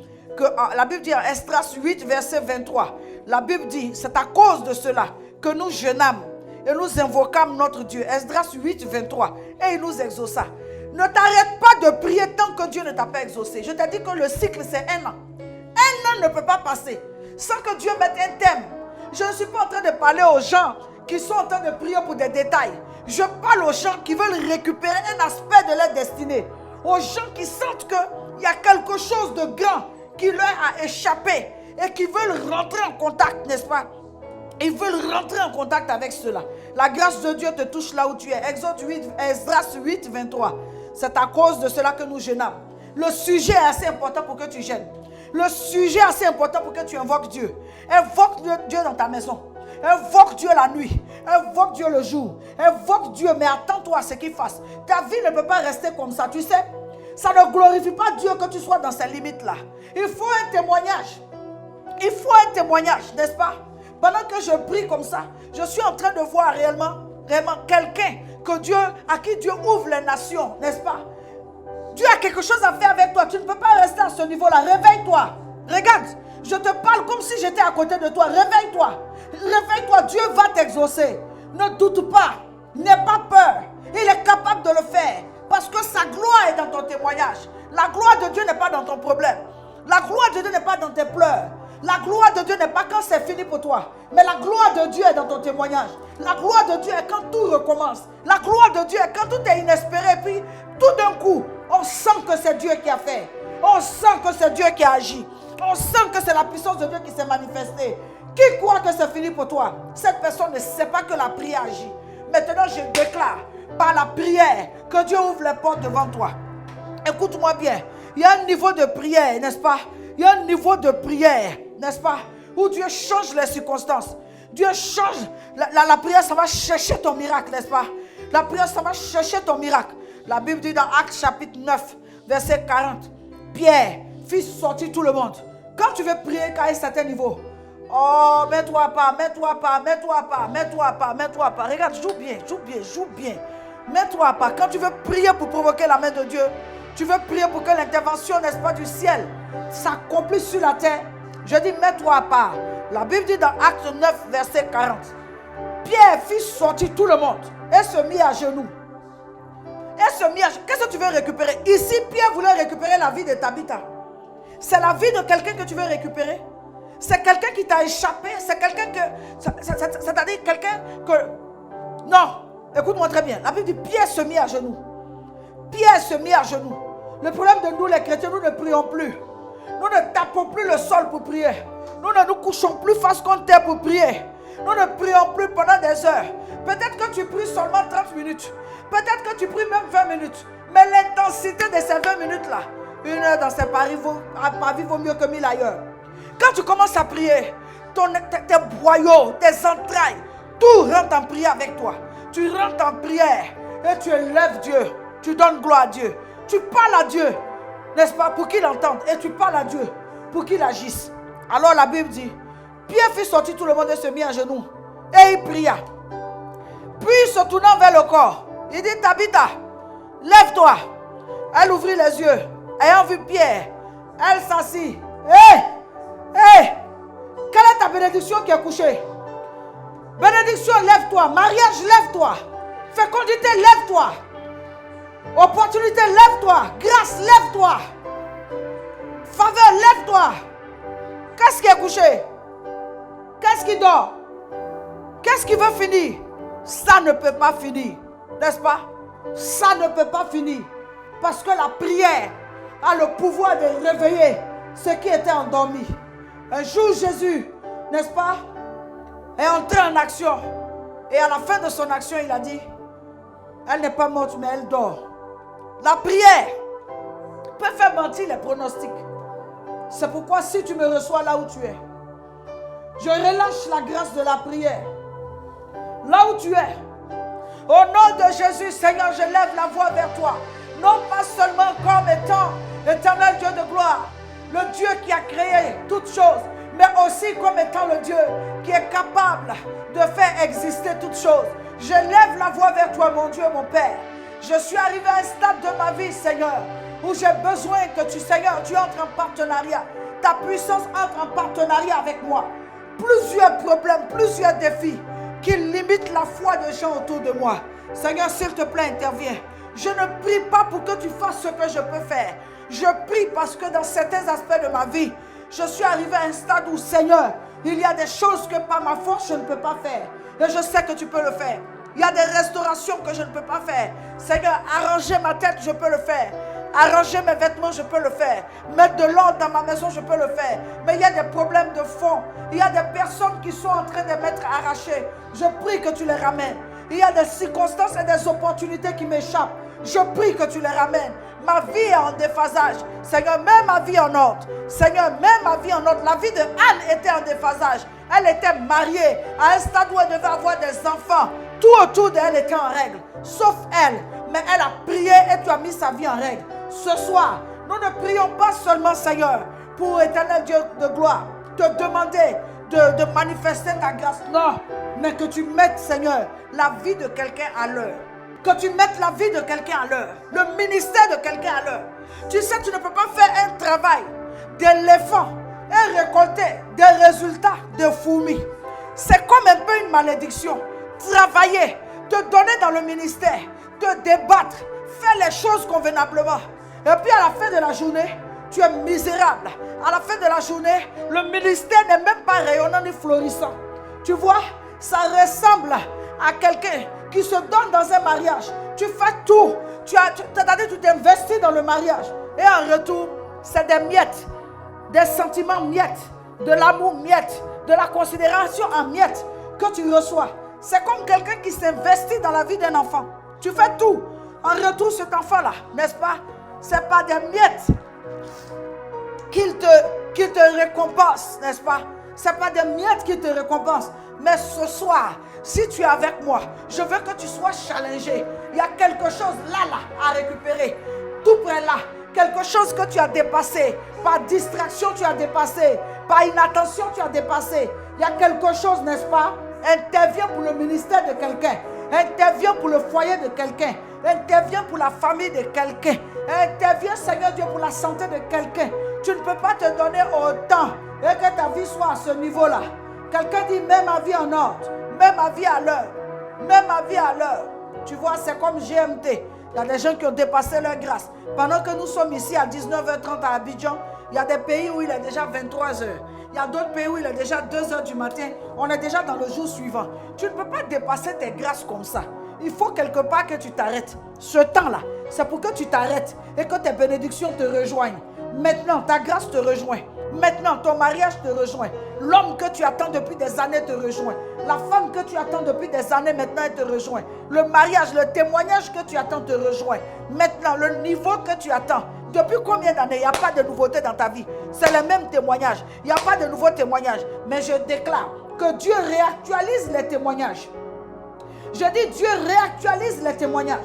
en Esdras 8, verset 23, la Bible dit, c'est à cause de cela que nous jeûnâmes et nous invoquâmes notre Dieu. Esdras 8, 23, et il nous exauça. Ne t'arrête pas de prier tant que Dieu ne t'a pas exaucé. Je t'ai dit que le cycle, c'est 1 an. 1 an ne peut pas passer sans que Dieu mette un thème. Je ne suis pas en train de parler aux gens qui sont en train de prier pour des détails. Je parle aux gens qui veulent récupérer un aspect de leur destinée. Aux gens qui sentent qu'il y a quelque chose de grand qui leur a échappé et qui veulent rentrer en contact, n'est-ce pas? Ils veulent rentrer en contact avec cela. La grâce de Dieu te touche là où tu es. Esdras 8, 23. C'est à cause de cela que nous jeûnons. Le sujet est assez important pour que tu gênes. Le sujet est assez important pour que tu invoques Dieu. Invoque Dieu dans ta maison. Invoque Dieu la nuit. Invoque Dieu le jour. Invoque Dieu, mais attends-toi à ce qu'il fasse. Ta vie ne peut pas rester comme ça. Tu sais, ça ne glorifie pas Dieu que tu sois dans ces limites-là. Il faut un témoignage. Il faut un témoignage, n'est-ce pas? Pendant que je prie comme ça, je suis en train de voir réellement quelqu'un à qui Dieu ouvre les nations, n'est-ce pas? Dieu a quelque chose à faire avec toi. Tu ne peux pas rester à ce niveau-là. Réveille-toi. Regarde, je te parle comme si j'étais à côté de toi. Réveille-toi. Réveille-toi, Dieu va t'exaucer. Ne doute pas, n'aie pas peur. Il est capable de le faire parce que sa gloire est dans ton témoignage. La gloire de Dieu n'est pas dans ton problème. La gloire de Dieu n'est pas dans tes pleurs. La gloire de Dieu n'est pas quand c'est fini pour toi. Mais la gloire de Dieu est dans ton témoignage. La gloire de Dieu est quand tout recommence. La gloire de Dieu est quand tout est inespéré. Puis tout d'un coup, on sent que c'est Dieu qui a fait. On sent que c'est Dieu qui a agi. On sent que c'est la puissance de Dieu qui s'est manifestée. Qui croit que c'est fini pour toi? Cette personne ne sait pas que la prière agit. Maintenant, je déclare par la prière que Dieu ouvre les portes devant toi. Écoute-moi bien. Il y a un niveau de prière, n'est-ce pas? Il y a un niveau de prière, n'est-ce pas? Où Dieu change les circonstances. Dieu change. La prière, ça va chercher ton miracle, n'est-ce pas? La prière, ça va chercher ton miracle. La Bible dit dans Actes chapitre 9, verset 40. Pierre fit sortir tout le monde. Quand tu veux prier qu'à un certain niveau, oh, mets-toi pas. Regarde, joue bien. Mets-toi pas. Quand tu veux prier pour provoquer la main de Dieu, tu veux prier pour que l'intervention, n'est-ce pas, du ciel s'accomplisse sur la terre. Je dis, mets-toi à part. La Bible dit dans Acte 9, verset 40. Pierre fit sortir tout le monde et se mit à genoux. Qu'est-ce que tu veux récupérer? Ici, Pierre voulait récupérer la vie de Tabitha. C'est la vie de quelqu'un que tu veux récupérer. C'est quelqu'un qui t'a échappé. C'est quelqu'un que... C'est-à-dire quelqu'un que... Non, écoute-moi très bien. La Bible dit, Pierre se mit à genoux. Pierre se mit à genoux. Le problème de nous, les chrétiens, nous ne prions plus. Nous ne tapons plus le sol pour prier. Nous ne nous couchons plus face contre terre pour prier. Nous ne prions plus pendant des heures. Peut-être que tu pries seulement 30 minutes. Peut-être que tu pries même 20 minutes. Mais l'intensité de ces 20 minutes-là, 1 heure dans ces paris vaut mieux que 1000 ailleurs. Quand tu commences à prier, tes boyaux, tes entrailles, tout rentre en prière avec toi. Tu rentres en prière et tu élèves Dieu. Tu donnes gloire à Dieu. Tu parles à Dieu, n'est-ce pas, pour qu'il entende. Et tu parles à Dieu pour qu'il agisse. Alors la Bible dit, Pierre fit sortir tout le monde et se mit à genoux. Et il pria. Puis se tournant vers le corps, il dit, Tabitha, lève-toi. Elle ouvrit les yeux. Ayant vu Pierre, elle s'assit. Hé, quelle est ta bénédiction qui est couchée? Bénédiction, lève-toi. Mariage, lève-toi. Fécondité, lève-toi. Opportunité, lève-toi. Grâce, lève-toi. Faveur, lève-toi. Qu'est-ce qui est couché? Qu'est-ce qui dort? Qu'est-ce qui veut finir? Ça ne peut pas finir. N'est-ce pas? Ça ne peut pas finir. Parce que la prière a le pouvoir de réveiller ceux qui étaient endormis. Un jour, Jésus, n'est-ce pas, est entré en action. Et à la fin de son action, il a dit, elle n'est pas morte, mais elle dort. La prière peut faire mentir les pronostics. C'est pourquoi si tu me reçois là où tu es, je relâche la grâce de la prière. Là où tu es, au nom de Jésus, Seigneur, je lève la voix vers toi. Non pas seulement comme étant éternel Dieu de gloire, le Dieu qui a créé toutes choses, mais aussi comme étant le Dieu qui est capable de faire exister toutes choses. Je lève la voix vers toi, mon Dieu, mon Père. Je suis arrivé à un stade de ma vie, Seigneur, où j'ai besoin que tu, Seigneur, tu entres en partenariat. Ta puissance entre en partenariat avec moi. Plusieurs problèmes, plusieurs défis qui limitent la foi des gens autour de moi. Seigneur, s'il te plaît, interviens. Je ne prie pas pour que tu fasses ce que je peux faire. Je prie parce que dans certains aspects de ma vie, je suis arrivé à un stade où, Seigneur, il y a des choses que par ma force, je ne peux pas faire. Et je sais que tu peux le faire. Il y a des restaurations que je ne peux pas faire. Seigneur, arranger ma tête, je peux le faire. Arranger mes vêtements, je peux le faire. Mettre de l'ordre dans ma maison, je peux le faire. Mais il y a des problèmes de fond. Il y a des personnes qui sont en train de m'être arrachées. Je prie que tu les ramènes. Il y a des circonstances et des opportunités qui m'échappent. Je prie que tu les ramènes. Ma vie est en déphasage. Seigneur, mets ma vie en ordre. Seigneur, mets ma vie en ordre. La vie de Anne était en déphasage. Elle était mariée à un stade où elle devait avoir des enfants. Tout autour d'elle était en règle, sauf elle. Mais elle a prié et tu as mis sa vie en règle. Ce soir, nous ne prions pas seulement, Seigneur, pour éternel Dieu de gloire, te demander de manifester ta grâce. Non, mais que tu mettes, Seigneur, la vie de quelqu'un à l'heure. Que tu mettes la vie de quelqu'un à l'heure. Le ministère de quelqu'un à l'heure. Tu sais, tu ne peux pas faire un travail d'éléphant et récolter des résultats de fourmis. c'est comme un peu une malédiction. Travailler, te donner dans le ministère, te débattre, faire les choses convenablement. Et puis à la fin de la journée, tu es misérable. À la fin de la journée, le ministère n'est même pas rayonnant ni florissant. Tu vois, ça ressemble à quelqu'un qui se donne dans un mariage. Tu fais tout. C'est-à-dire tu t'investis dans le mariage. Et en retour, c'est des miettes. Des sentiments miettes. De l'amour miettes. De la considération en miettes que tu reçois. C'est comme quelqu'un qui s'investit dans la vie d'un enfant. Tu fais tout. En retour, cet enfant-là, n'est-ce pas? C'est pas des miettes qu'il te récompense, n'est-ce pas? C'est pas des miettes qui te récompensent. Mais ce soir, si tu es avec moi, je veux que tu sois challengé. Il y a quelque chose là à récupérer. Tout près là. Quelque chose que tu as dépassé. Par distraction, tu as dépassé. Par inattention, tu as dépassé. Il y a quelque chose, n'est-ce pas? Interviens pour le ministère de quelqu'un. Interviens pour le foyer de quelqu'un. Interviens pour la famille de quelqu'un. Interviens, Seigneur Dieu, pour la santé de quelqu'un. Tu ne peux pas te donner autant et que ta vie soit à ce niveau-là. Quelqu'un dit, mets ma vie en ordre. Mets ma vie à l'heure. Mets ma vie à l'heure. Tu vois, c'est comme GMT. Il y a des gens qui ont dépassé leur grâce. Pendant que nous sommes ici à 19h30 à Abidjan, il y a des pays où il est déjà 23h. Il y a d'autres pays où il est déjà 2h du matin. On est déjà dans le jour suivant. Tu ne peux pas dépasser tes grâces comme ça. Il faut quelque part que tu t'arrêtes. Ce temps-là, c'est pour que tu t'arrêtes et que tes bénédictions te rejoignent. Maintenant, ta grâce te rejoint. Maintenant, ton mariage te rejoint. L'homme que tu attends depuis des années te rejoint. La femme que tu attends depuis des années, maintenant, elle te rejoint. Le mariage, le témoignage que tu attends te rejoint. Maintenant, le niveau que tu attends. Depuis combien d'années, il n'y a pas de nouveauté dans ta vie? C'est le même témoignage. Il n'y a pas de nouveau témoignage. Mais je déclare que Dieu réactualise les témoignages. Je dis Dieu réactualise les témoignages.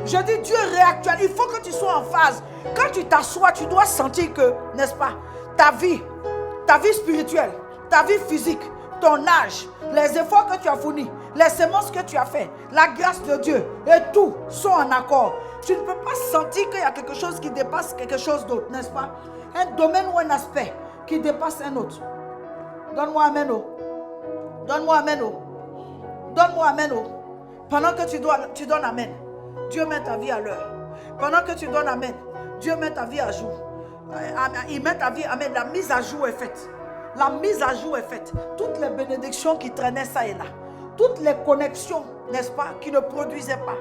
Je dis Dieu réactualise. Il faut que tu sois en phase. Quand tu t'assois, tu dois sentir que, n'est-ce pas, ta vie spirituelle, ta vie physique, ton âge, les efforts que tu as fournis, les semences que tu as fait, la grâce de Dieu et tout sont en accord. Tu ne peux pas sentir qu'il y a quelque chose qui dépasse quelque chose d'autre, n'est-ce pas? Un domaine ou un aspect qui dépasse un autre. Donne-moi amen. Donne-moi amen. Donne-moi amen. Pendant que tu donnes amen, Dieu met ta vie à l'heure. Pendant que tu donnes amen, Dieu met ta vie à jour. Il met ta vie, amen. La mise à jour est faite. La mise à jour est faite. Toutes les bénédictions qui traînaient ça et là. Toutes les connexions, n'est-ce pas, qui ne produisaient pas.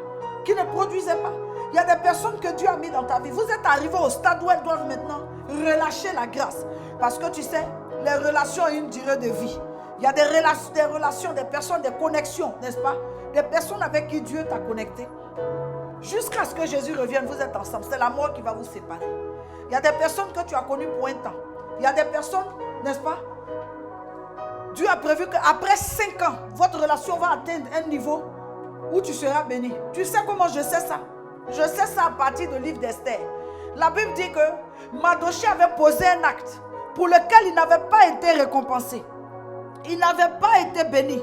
Qui ne produisaient pas. Il y a des personnes que Dieu a mis dans ta vie. Vous êtes arrivé au stade où elles doivent maintenant relâcher la grâce. Parce que tu sais, les relations ont une durée de vie. Il y a des relations, des personnes, des connexions, n'est-ce pas? Des personnes avec qui Dieu t'a connecté. Jusqu'à ce que Jésus revienne, vous êtes ensemble. C'est la mort qui va vous séparer. Il y a des personnes que tu as connues pour un temps. Il y a des personnes, n'est-ce pas? Dieu a prévu qu'après 5 ans, votre relation va atteindre un niveau où tu seras béni. Tu sais comment je sais ça? Je sais ça à partir du livre d'Esther. La Bible dit que Mardochée avait posé un acte pour lequel il n'avait pas été récompensé. Il n'avait pas été béni.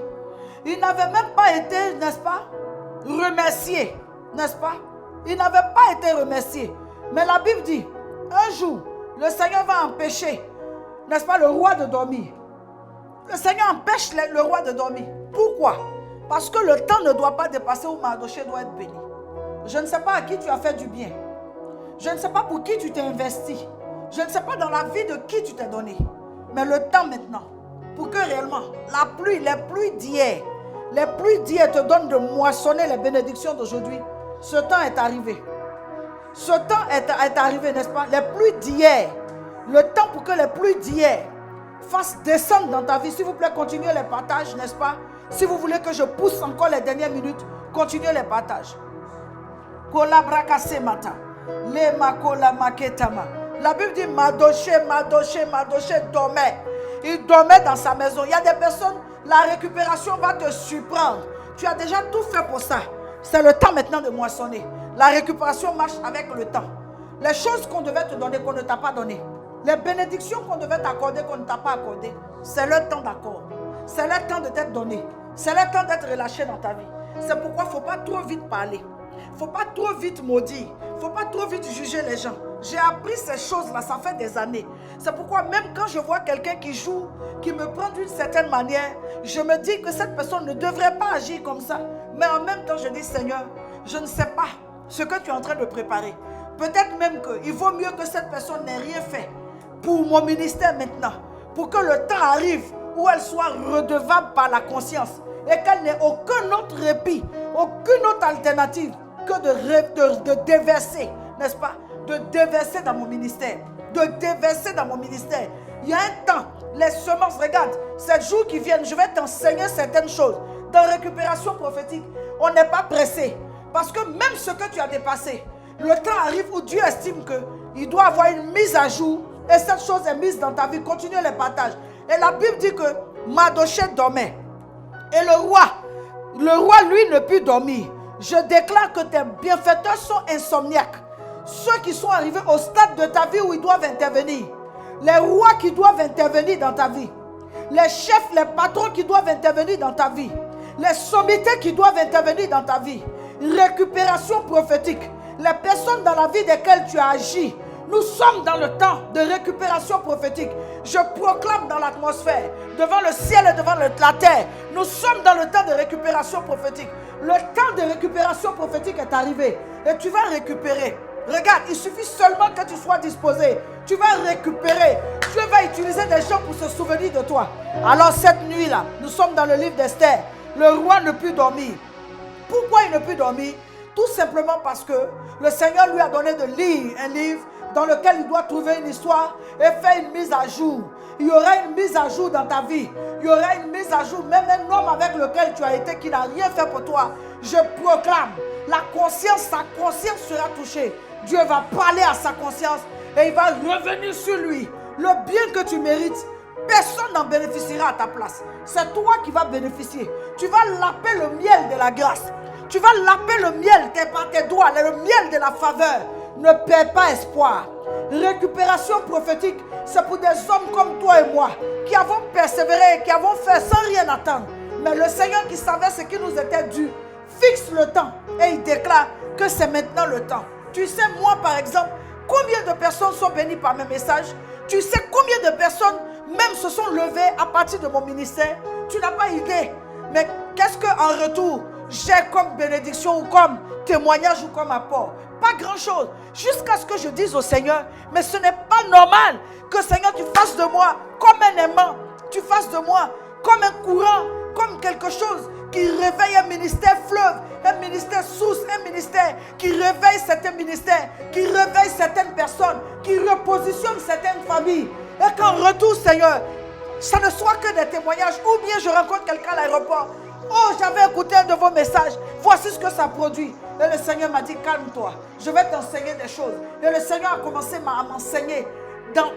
Il n'avait même pas été, n'est-ce pas, remercié. N'est-ce pas? Il n'avait pas été remercié. Mais la Bible dit, un jour, le Seigneur va empêcher, n'est-ce pas, le roi de dormir. Le Seigneur empêche le roi de dormir. Pourquoi? Parce que le temps ne doit pas dépasser où Mardochée doit être béni. Je ne sais pas à qui tu as fait du bien. Je ne sais pas pour qui tu t'es investi. Je ne sais pas dans la vie de qui tu t'es donné. Mais le temps maintenant, pour que réellement, les pluies d'hier te donnent de moissonner les bénédictions d'aujourd'hui. Ce temps est arrivé. Ce temps est arrivé, n'est-ce pas? Les pluies d'hier. Le temps pour que les pluies d'hier fassent descendre dans ta vie. S'il vous plaît, continuez les partages, n'est-ce pas? Si vous voulez que je pousse encore les dernières minutes, continuez les partages. La Bible dit Mardochée dormait. Il dormait dans sa maison. Il y a des personnes, la récupération va te surprendre. Tu as déjà tout fait pour ça. C'est le temps maintenant de moissonner. La récupération marche avec le temps. Les choses qu'on devait te donner, qu'on ne t'a pas donné. Les bénédictions qu'on devait t'accorder, qu'on ne t'a pas accordé. C'est le temps d'accord. C'est le temps de t'être donné. C'est le temps d'être relâché dans ta vie. C'est pourquoi il ne faut pas trop vite parler. Il faut pas trop vite maudire. Faut pas trop vite juger les gens. J'ai appris ces choses-là, ça fait des années. C'est pourquoi même quand je vois quelqu'un qui joue, qui me prend d'une certaine manière, je me dis que cette personne ne devrait pas agir comme ça. Mais en même temps, je dis, Seigneur, je ne sais pas ce que tu es en train de préparer. Peut-être même qu'il vaut mieux que cette personne n'ait rien fait pour mon ministère maintenant. Pour que le temps arrive où elle soit redevable par la conscience. Et qu'elle n'ait aucun autre répit, aucune autre alternative que de déverser, n'est-ce pas? De déverser dans mon ministère. De déverser dans mon ministère. Il y a un temps, les semences, regarde, ces jours qui viennent, je vais t'enseigner certaines choses. Dans récupération prophétique, on n'est pas pressé. Parce que même ce que tu as dépassé, le temps arrive où Dieu estime qu'il doit avoir une mise à jour. Et cette chose est mise dans ta vie. Continue les partages. Et la Bible dit que Mardochée dormait. Et le roi lui ne put dormir. Je déclare que tes bienfaiteurs sont insomniaques. Ceux qui sont arrivés au stade de ta vie où ils doivent intervenir. Les rois qui doivent intervenir dans ta vie. Les chefs, les patrons qui doivent intervenir dans ta vie. Les sommités qui doivent intervenir dans ta vie. Récupération prophétique. Les personnes dans la vie desquelles tu as agi. Nous sommes dans le temps de récupération prophétique. Je proclame dans l'atmosphère, devant le ciel et devant la terre, nous sommes dans le temps de récupération prophétique. Le temps de récupération prophétique est arrivé et tu vas récupérer. Regarde, il suffit seulement que tu sois disposé. Tu vas récupérer. Dieu va utiliser des gens pour se souvenir de toi. Alors cette nuit-là, nous sommes dans le livre d'Esther. Le roi ne put dormir. Pourquoi il ne put dormir? Tout simplement parce que le Seigneur lui a donné de lire un livre dans lequel il doit trouver une histoire et faire une mise à jour. Il y aura une mise à jour dans ta vie. Il y aura une mise à jour. Même un homme avec lequel tu as été qui n'a rien fait pour toi. Je proclame, la conscience, sa conscience sera touchée. Dieu va parler à sa conscience et il va revenir sur lui. Le bien que tu mérites, personne n'en bénéficiera à ta place. C'est toi qui vas bénéficier. Tu vas laper le miel de la grâce. Tu vas laper le miel par tes doigts, le miel de la faveur. Ne perds pas espoir. Récupération prophétique, c'est pour des hommes comme toi et moi, qui avons persévéré, qui avons fait sans rien attendre. Mais le Seigneur qui savait ce qui nous était dû, fixe le temps et il déclare que c'est maintenant le temps. Tu sais, moi par exemple, combien de personnes sont bénies par mes messages? Tu sais combien de personnes même se sont levées à partir de mon ministère? Tu n'as pas idée. Mais qu'est-ce qu'en retour j'ai comme bénédiction ou comme témoignage ou comme apport? Pas grand-chose. Jusqu'à ce que je dise au Seigneur, mais ce n'est pas normal que Seigneur tu fasses de moi comme un aimant. Tu fasses de moi comme un courant, comme quelque chose qui réveille un ministère fleuve, un ministère source, un ministère qui réveille certains ministères, qui réveille certaines personnes, qui repositionne certaines familles. Et qu'en retour, Seigneur, ça ne soit que des témoignages ou bien je rencontre quelqu'un à l'aéroport. Oh, j'avais écouté un de vos messages. Voici ce que ça produit. Et le Seigneur m'a dit, calme-toi. Je vais t'enseigner des choses. Et le Seigneur a commencé à m'enseigner dans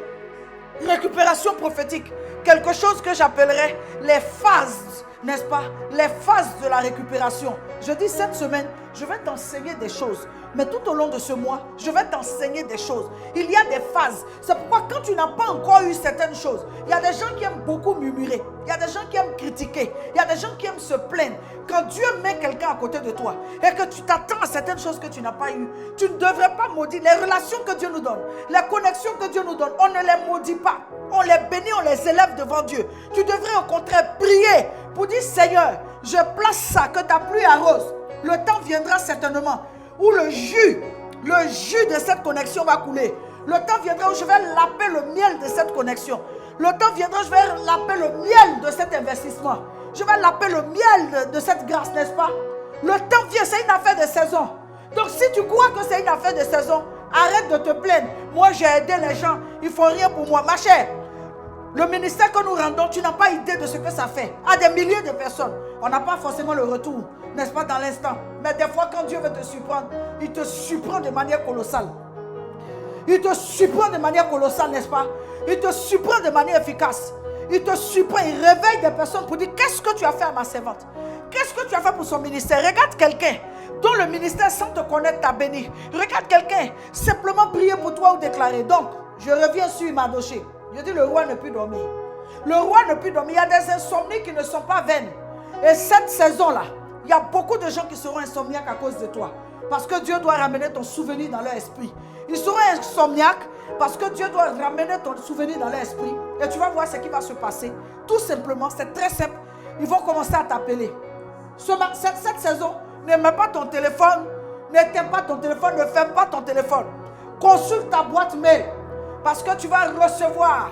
récupération prophétique. Quelque chose que j'appellerais les phases, n'est-ce pas? Les phases de la récupération. Je dis cette semaine, je vais t'enseigner des choses. Mais tout au long de ce mois, je vais t'enseigner des choses. Il y a des phases. C'est pourquoi quand tu n'as pas encore eu certaines choses, il y a des gens qui aiment beaucoup murmurer. Il y a des gens qui aiment critiquer. Il y a des gens qui aiment se plaindre. Quand Dieu met quelqu'un à côté de toi et que tu t'attends à certaines choses que tu n'as pas eues, tu ne devrais pas maudire les relations que Dieu nous donne, les connexions que Dieu nous donne. On ne les maudit pas. On les bénit, on les élève devant Dieu. Tu devrais au contraire prier pour dire, Seigneur, je place ça, que ta pluie arrose. Le temps viendra certainement où le jus de cette connexion va couler. Le temps viendra où je vais laper le miel de cette connexion. Le temps viendra où je vais laper le miel de cet investissement. Je vais laper le miel de cette grâce, n'est-ce pas? Le temps vient, c'est une affaire de saison. Donc si tu crois que c'est une affaire de saison, arrête de te plaindre. Moi j'ai aidé les gens, ils ne font rien pour moi. Ma chère, le ministère que nous rendons, tu n'as pas idée de ce que ça fait à des milliers de personnes. On n'a pas forcément le retour, n'est-ce pas, dans l'instant. Mais des fois, quand Dieu veut te surprendre, il te surprend de manière colossale. Il te surprend de manière colossale, n'est-ce pas? Il te surprend de manière efficace. Il te surprend, il réveille des personnes pour dire, qu'est-ce que tu as fait à ma servante? Qu'est-ce que tu as fait pour son ministère? Regarde quelqu'un dont le ministère, sans te connaître, t'a béni. Regarde quelqu'un, simplement prier pour toi ou déclarer. Donc, je reviens sur Mardochée. Je dis, le roi ne peut dormir. Le roi ne peut dormir. Il y a des insomnies qui ne sont pas vaines. Et cette saison-là, il y a beaucoup de gens qui seront insomniaques à cause de toi. parce que Dieu doit ramener ton souvenir dans leur esprit. Ils seront insomniaques parce que Dieu doit ramener ton souvenir dans leur esprit. Et tu vas voir ce qui va se passer. Tout simplement, c'est très simple. Ils vont commencer à t'appeler. Cette saison, ne mets pas ton téléphone, n'éteins pas ton téléphone, ne ferme pas ton téléphone. Consulte ta boîte mail parce que tu vas recevoir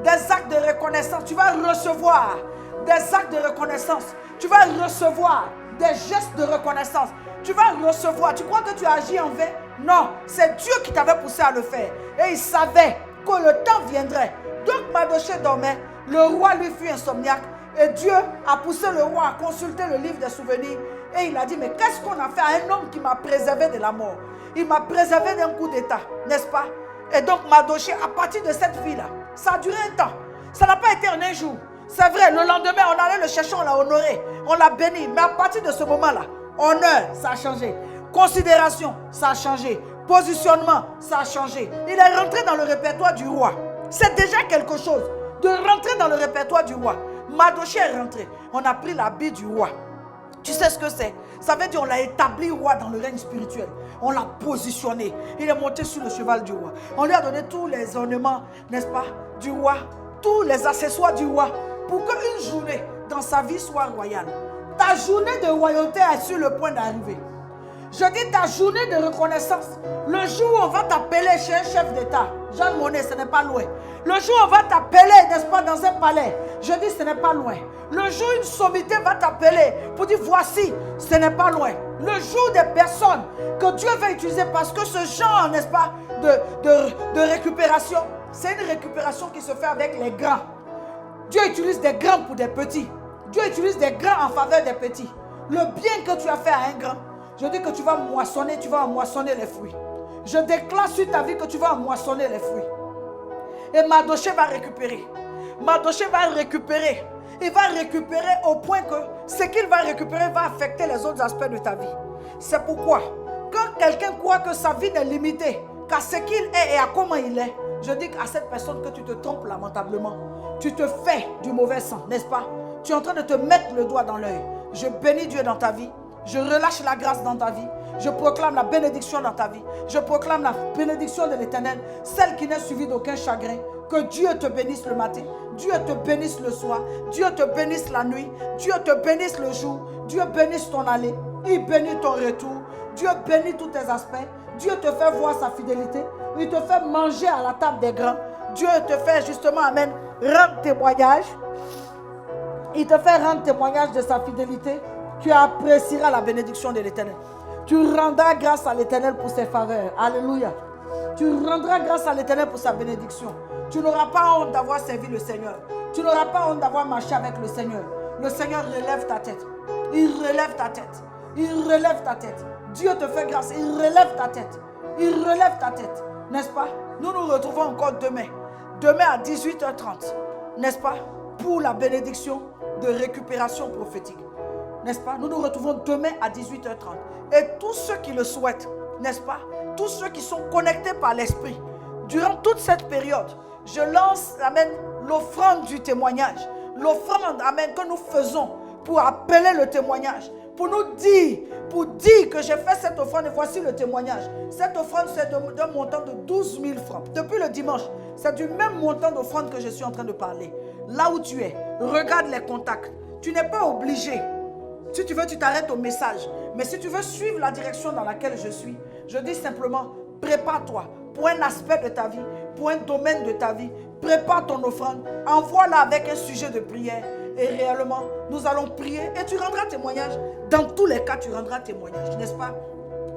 des actes de reconnaissance. Tu vas recevoir des actes de reconnaissance. Tu vas recevoir des gestes de reconnaissance. Tu vas recevoir. Tu crois que tu as agi en vain? Non, c'est Dieu qui t'avait poussé à le faire. Et il savait que le temps viendrait. Donc Mardochée dormait. Le roi lui fut insomniaque. Et Dieu a poussé le roi à consulter le livre des souvenirs. Et il a dit, mais qu'est-ce qu'on a fait à un homme qui m'a préservé de la mort? Il m'a préservé d'un coup d'état, n'est-ce pas? Et donc Mardochée, à partir de cette vie-là, ça a duré un temps. Ça n'a pas été en un jour. C'est vrai, le lendemain, on allait le chercher, on l'a honoré, on l'a béni. Mais à partir de ce moment-là, honneur, ça a changé. Considération, ça a changé. Positionnement, ça a changé. Il est rentré dans le répertoire du roi. C'est déjà quelque chose de rentrer dans le répertoire du roi. Mardochée est rentré. On a pris l'habit du roi. Tu sais ce que c'est? Ça veut dire qu'on l'a établi roi dans le règne spirituel. On l'a positionné. Il est monté sur le cheval du roi. On lui a donné tous les ornements, n'est-ce pas, du roi. Tous les accessoires du roi. Pour qu'une journée dans sa vie soit royale. Ta journée de royauté est sur le point d'arriver. Je dis ta journée de reconnaissance. Le jour où on va t'appeler chez un chef d'État. Jean Monnet, ce n'est pas loin. Le jour où on va t'appeler, n'est-ce pas, dans un palais. Je dis ce n'est pas loin. Le jour où une sommité va t'appeler pour dire voici, ce n'est pas loin. Le jour des personnes que Dieu va utiliser parce que ce genre, n'est-ce pas, de récupération, c'est une récupération qui se fait avec les grands. Dieu utilise des grands pour des petits. Dieu utilise des grands en faveur des petits. Le bien que tu as fait à un grand, je dis que tu vas moissonner les fruits. Je déclare sur ta vie que tu vas moissonner les fruits. Et Mardochée va récupérer. Mardochée va récupérer. Il va récupérer au point que ce qu'il va récupérer va affecter les autres aspects de ta vie. C'est pourquoi, quand quelqu'un croit que sa vie n'est limitée qu'à ce qu'il est et à comment il est, je dis à cette personne que tu te trompes lamentablement. Tu te fais du mauvais sang, n'est-ce pas? Tu es en train de te mettre le doigt dans l'œil. Je bénis Dieu dans ta vie. Je relâche la grâce dans ta vie. Je proclame la bénédiction dans ta vie. Je proclame la bénédiction de l'Éternel, celle qui n'est suivie d'aucun chagrin. Que Dieu te bénisse le matin. Dieu te bénisse le soir. Dieu te bénisse la nuit. Dieu te bénisse le jour. Dieu bénisse ton aller. Il bénit ton retour. Dieu bénit tous tes aspects. Dieu te fait voir sa fidélité. Il te fait manger à la table des grands. Dieu te fait justement, amen, rendre témoignage. Il te fait rendre témoignage de sa fidélité. Tu apprécieras la bénédiction de l'Éternel. Tu rendras grâce à l'Éternel pour ses faveurs. Alléluia. Tu rendras grâce à l'Éternel pour sa bénédiction. Tu n'auras pas honte d'avoir servi le Seigneur. Tu n'auras pas honte d'avoir marché avec le Seigneur. Le Seigneur relève ta tête. Il relève ta tête. Il relève ta tête. Dieu te fait grâce. Il relève ta tête. Il relève ta tête. N'est-ce pas? Nous nous retrouvons encore demain. Demain à 18h30. N'est-ce pas? Pour la bénédiction de récupération prophétique. N'est-ce pas? Nous nous retrouvons demain à 18h30. Et tous ceux qui le souhaitent, n'est-ce pas? Tous ceux qui sont connectés par l'Esprit, durant toute cette période, je lance, amen, l'offrande du témoignage. L'offrande, amen, que nous faisons pour appeler le témoignage. Pour nous dire, que j'ai fait cette offrande et voici le témoignage. Cette offrande, c'est d'un montant de 12 000 francs. Depuis le dimanche, c'est du même montant d'offrande que je suis en train de parler. Là où tu es, regarde les contacts. Tu n'es pas obligé. Si tu veux, tu t'arrêtes au message. Mais si tu veux suivre la direction dans laquelle je suis, je dis simplement, prépare-toi pour un aspect de ta vie, pour un domaine de ta vie. Prépare ton offrande, envoie-la avec un sujet de prière. Et réellement, nous allons prier et tu rendras témoignage. Dans tous les cas, tu rendras témoignage, n'est-ce pas?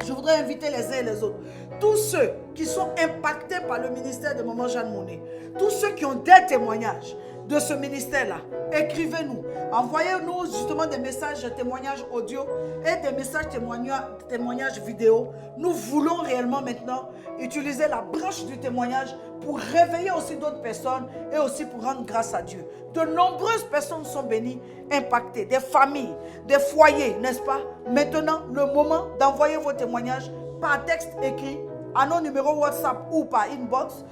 Je voudrais inviter les uns et les autres. Tous ceux qui sont impactés par le ministère de Maman Jeanne Monnet, tous ceux qui ont des témoignages de ce ministère-là, écrivez-nous. Envoyez-nous justement des messages témoignages audio et des messages témoignages vidéo. Nous voulons réellement maintenant utiliser la branche du témoignage pour réveiller aussi d'autres personnes et aussi pour rendre grâce à Dieu. De nombreuses personnes sont bénies, impactées, des familles, des foyers, n'est-ce pas? Maintenant, le moment d'envoyer vos témoignages par texte écrit à nos numéros WhatsApp ou par inbox,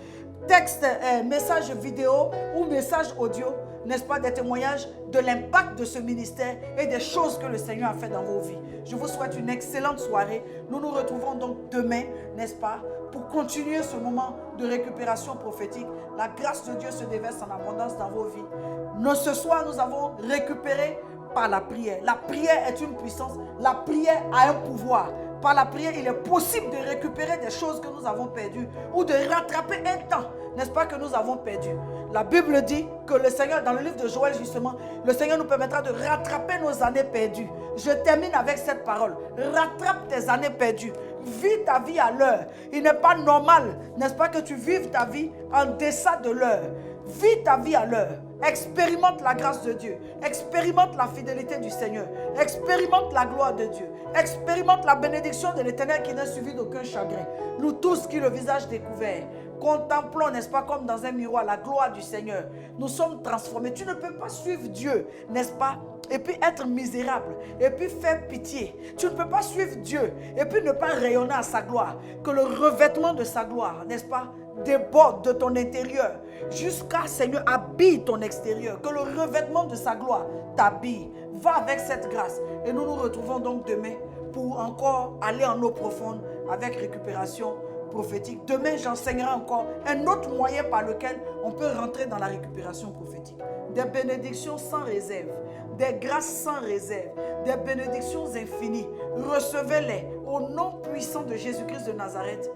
texte, message vidéo ou message audio. n'est-ce pas, des témoignages de l'impact de ce ministère et des choses que le Seigneur a fait dans vos vies. Je vous souhaite une excellente soirée. Nous nous retrouvons donc demain, n'est-ce pas, pour continuer ce moment de récupération prophétique. La grâce de Dieu se déverse en abondance dans vos vies. Ce soir, nous avons récupéré par la prière. La prière est une puissance. La prière a un pouvoir. Par la prière, il est possible de récupérer des choses que nous avons perdues ou de rattraper un temps, n'est-ce pas, que nous avons perdu. La Bible dit que le Seigneur, dans le livre de Joël justement, le Seigneur nous permettra de rattraper nos années perdues. Je termine avec cette parole. Rattrape tes années perdues. Vis ta vie à l'heure. Il n'est pas normal, n'est-ce pas, que tu vives ta vie en deçà de l'heure. Vis ta vie à l'heure. Expérimente la grâce de Dieu. Expérimente la fidélité du Seigneur. Expérimente la gloire de Dieu. Expérimente la bénédiction de l'Éternel qui n'est suivie d'aucun chagrin. Nous tous qui le visage découvert, contemplons, n'est-ce pas, comme dans un miroir, la gloire du Seigneur. Nous sommes transformés. Tu ne peux pas suivre Dieu, n'est-ce pas, et puis être misérable, et puis faire pitié. Tu ne peux pas suivre Dieu, et puis ne pas rayonner à sa gloire. Que le revêtement de sa gloire, n'est-ce pas, déborde de ton intérieur jusqu'à, Seigneur, habille ton extérieur. Que le revêtement de sa gloire t'habille. Va avec cette grâce. Et nous nous retrouvons donc demain pour encore aller en eau profonde avec récupération prophétique. Demain, j'enseignerai encore un autre moyen par lequel on peut rentrer dans la récupération prophétique. Des bénédictions sans réserve, des grâces sans réserve, des bénédictions infinies. Recevez-les au nom puissant de Jésus-Christ de Nazareth.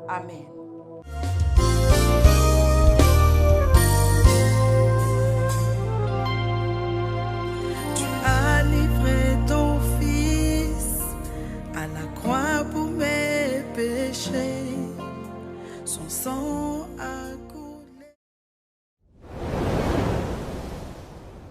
Amen. Tu as livré ton Fils à la croix pour mes péchés. Son sang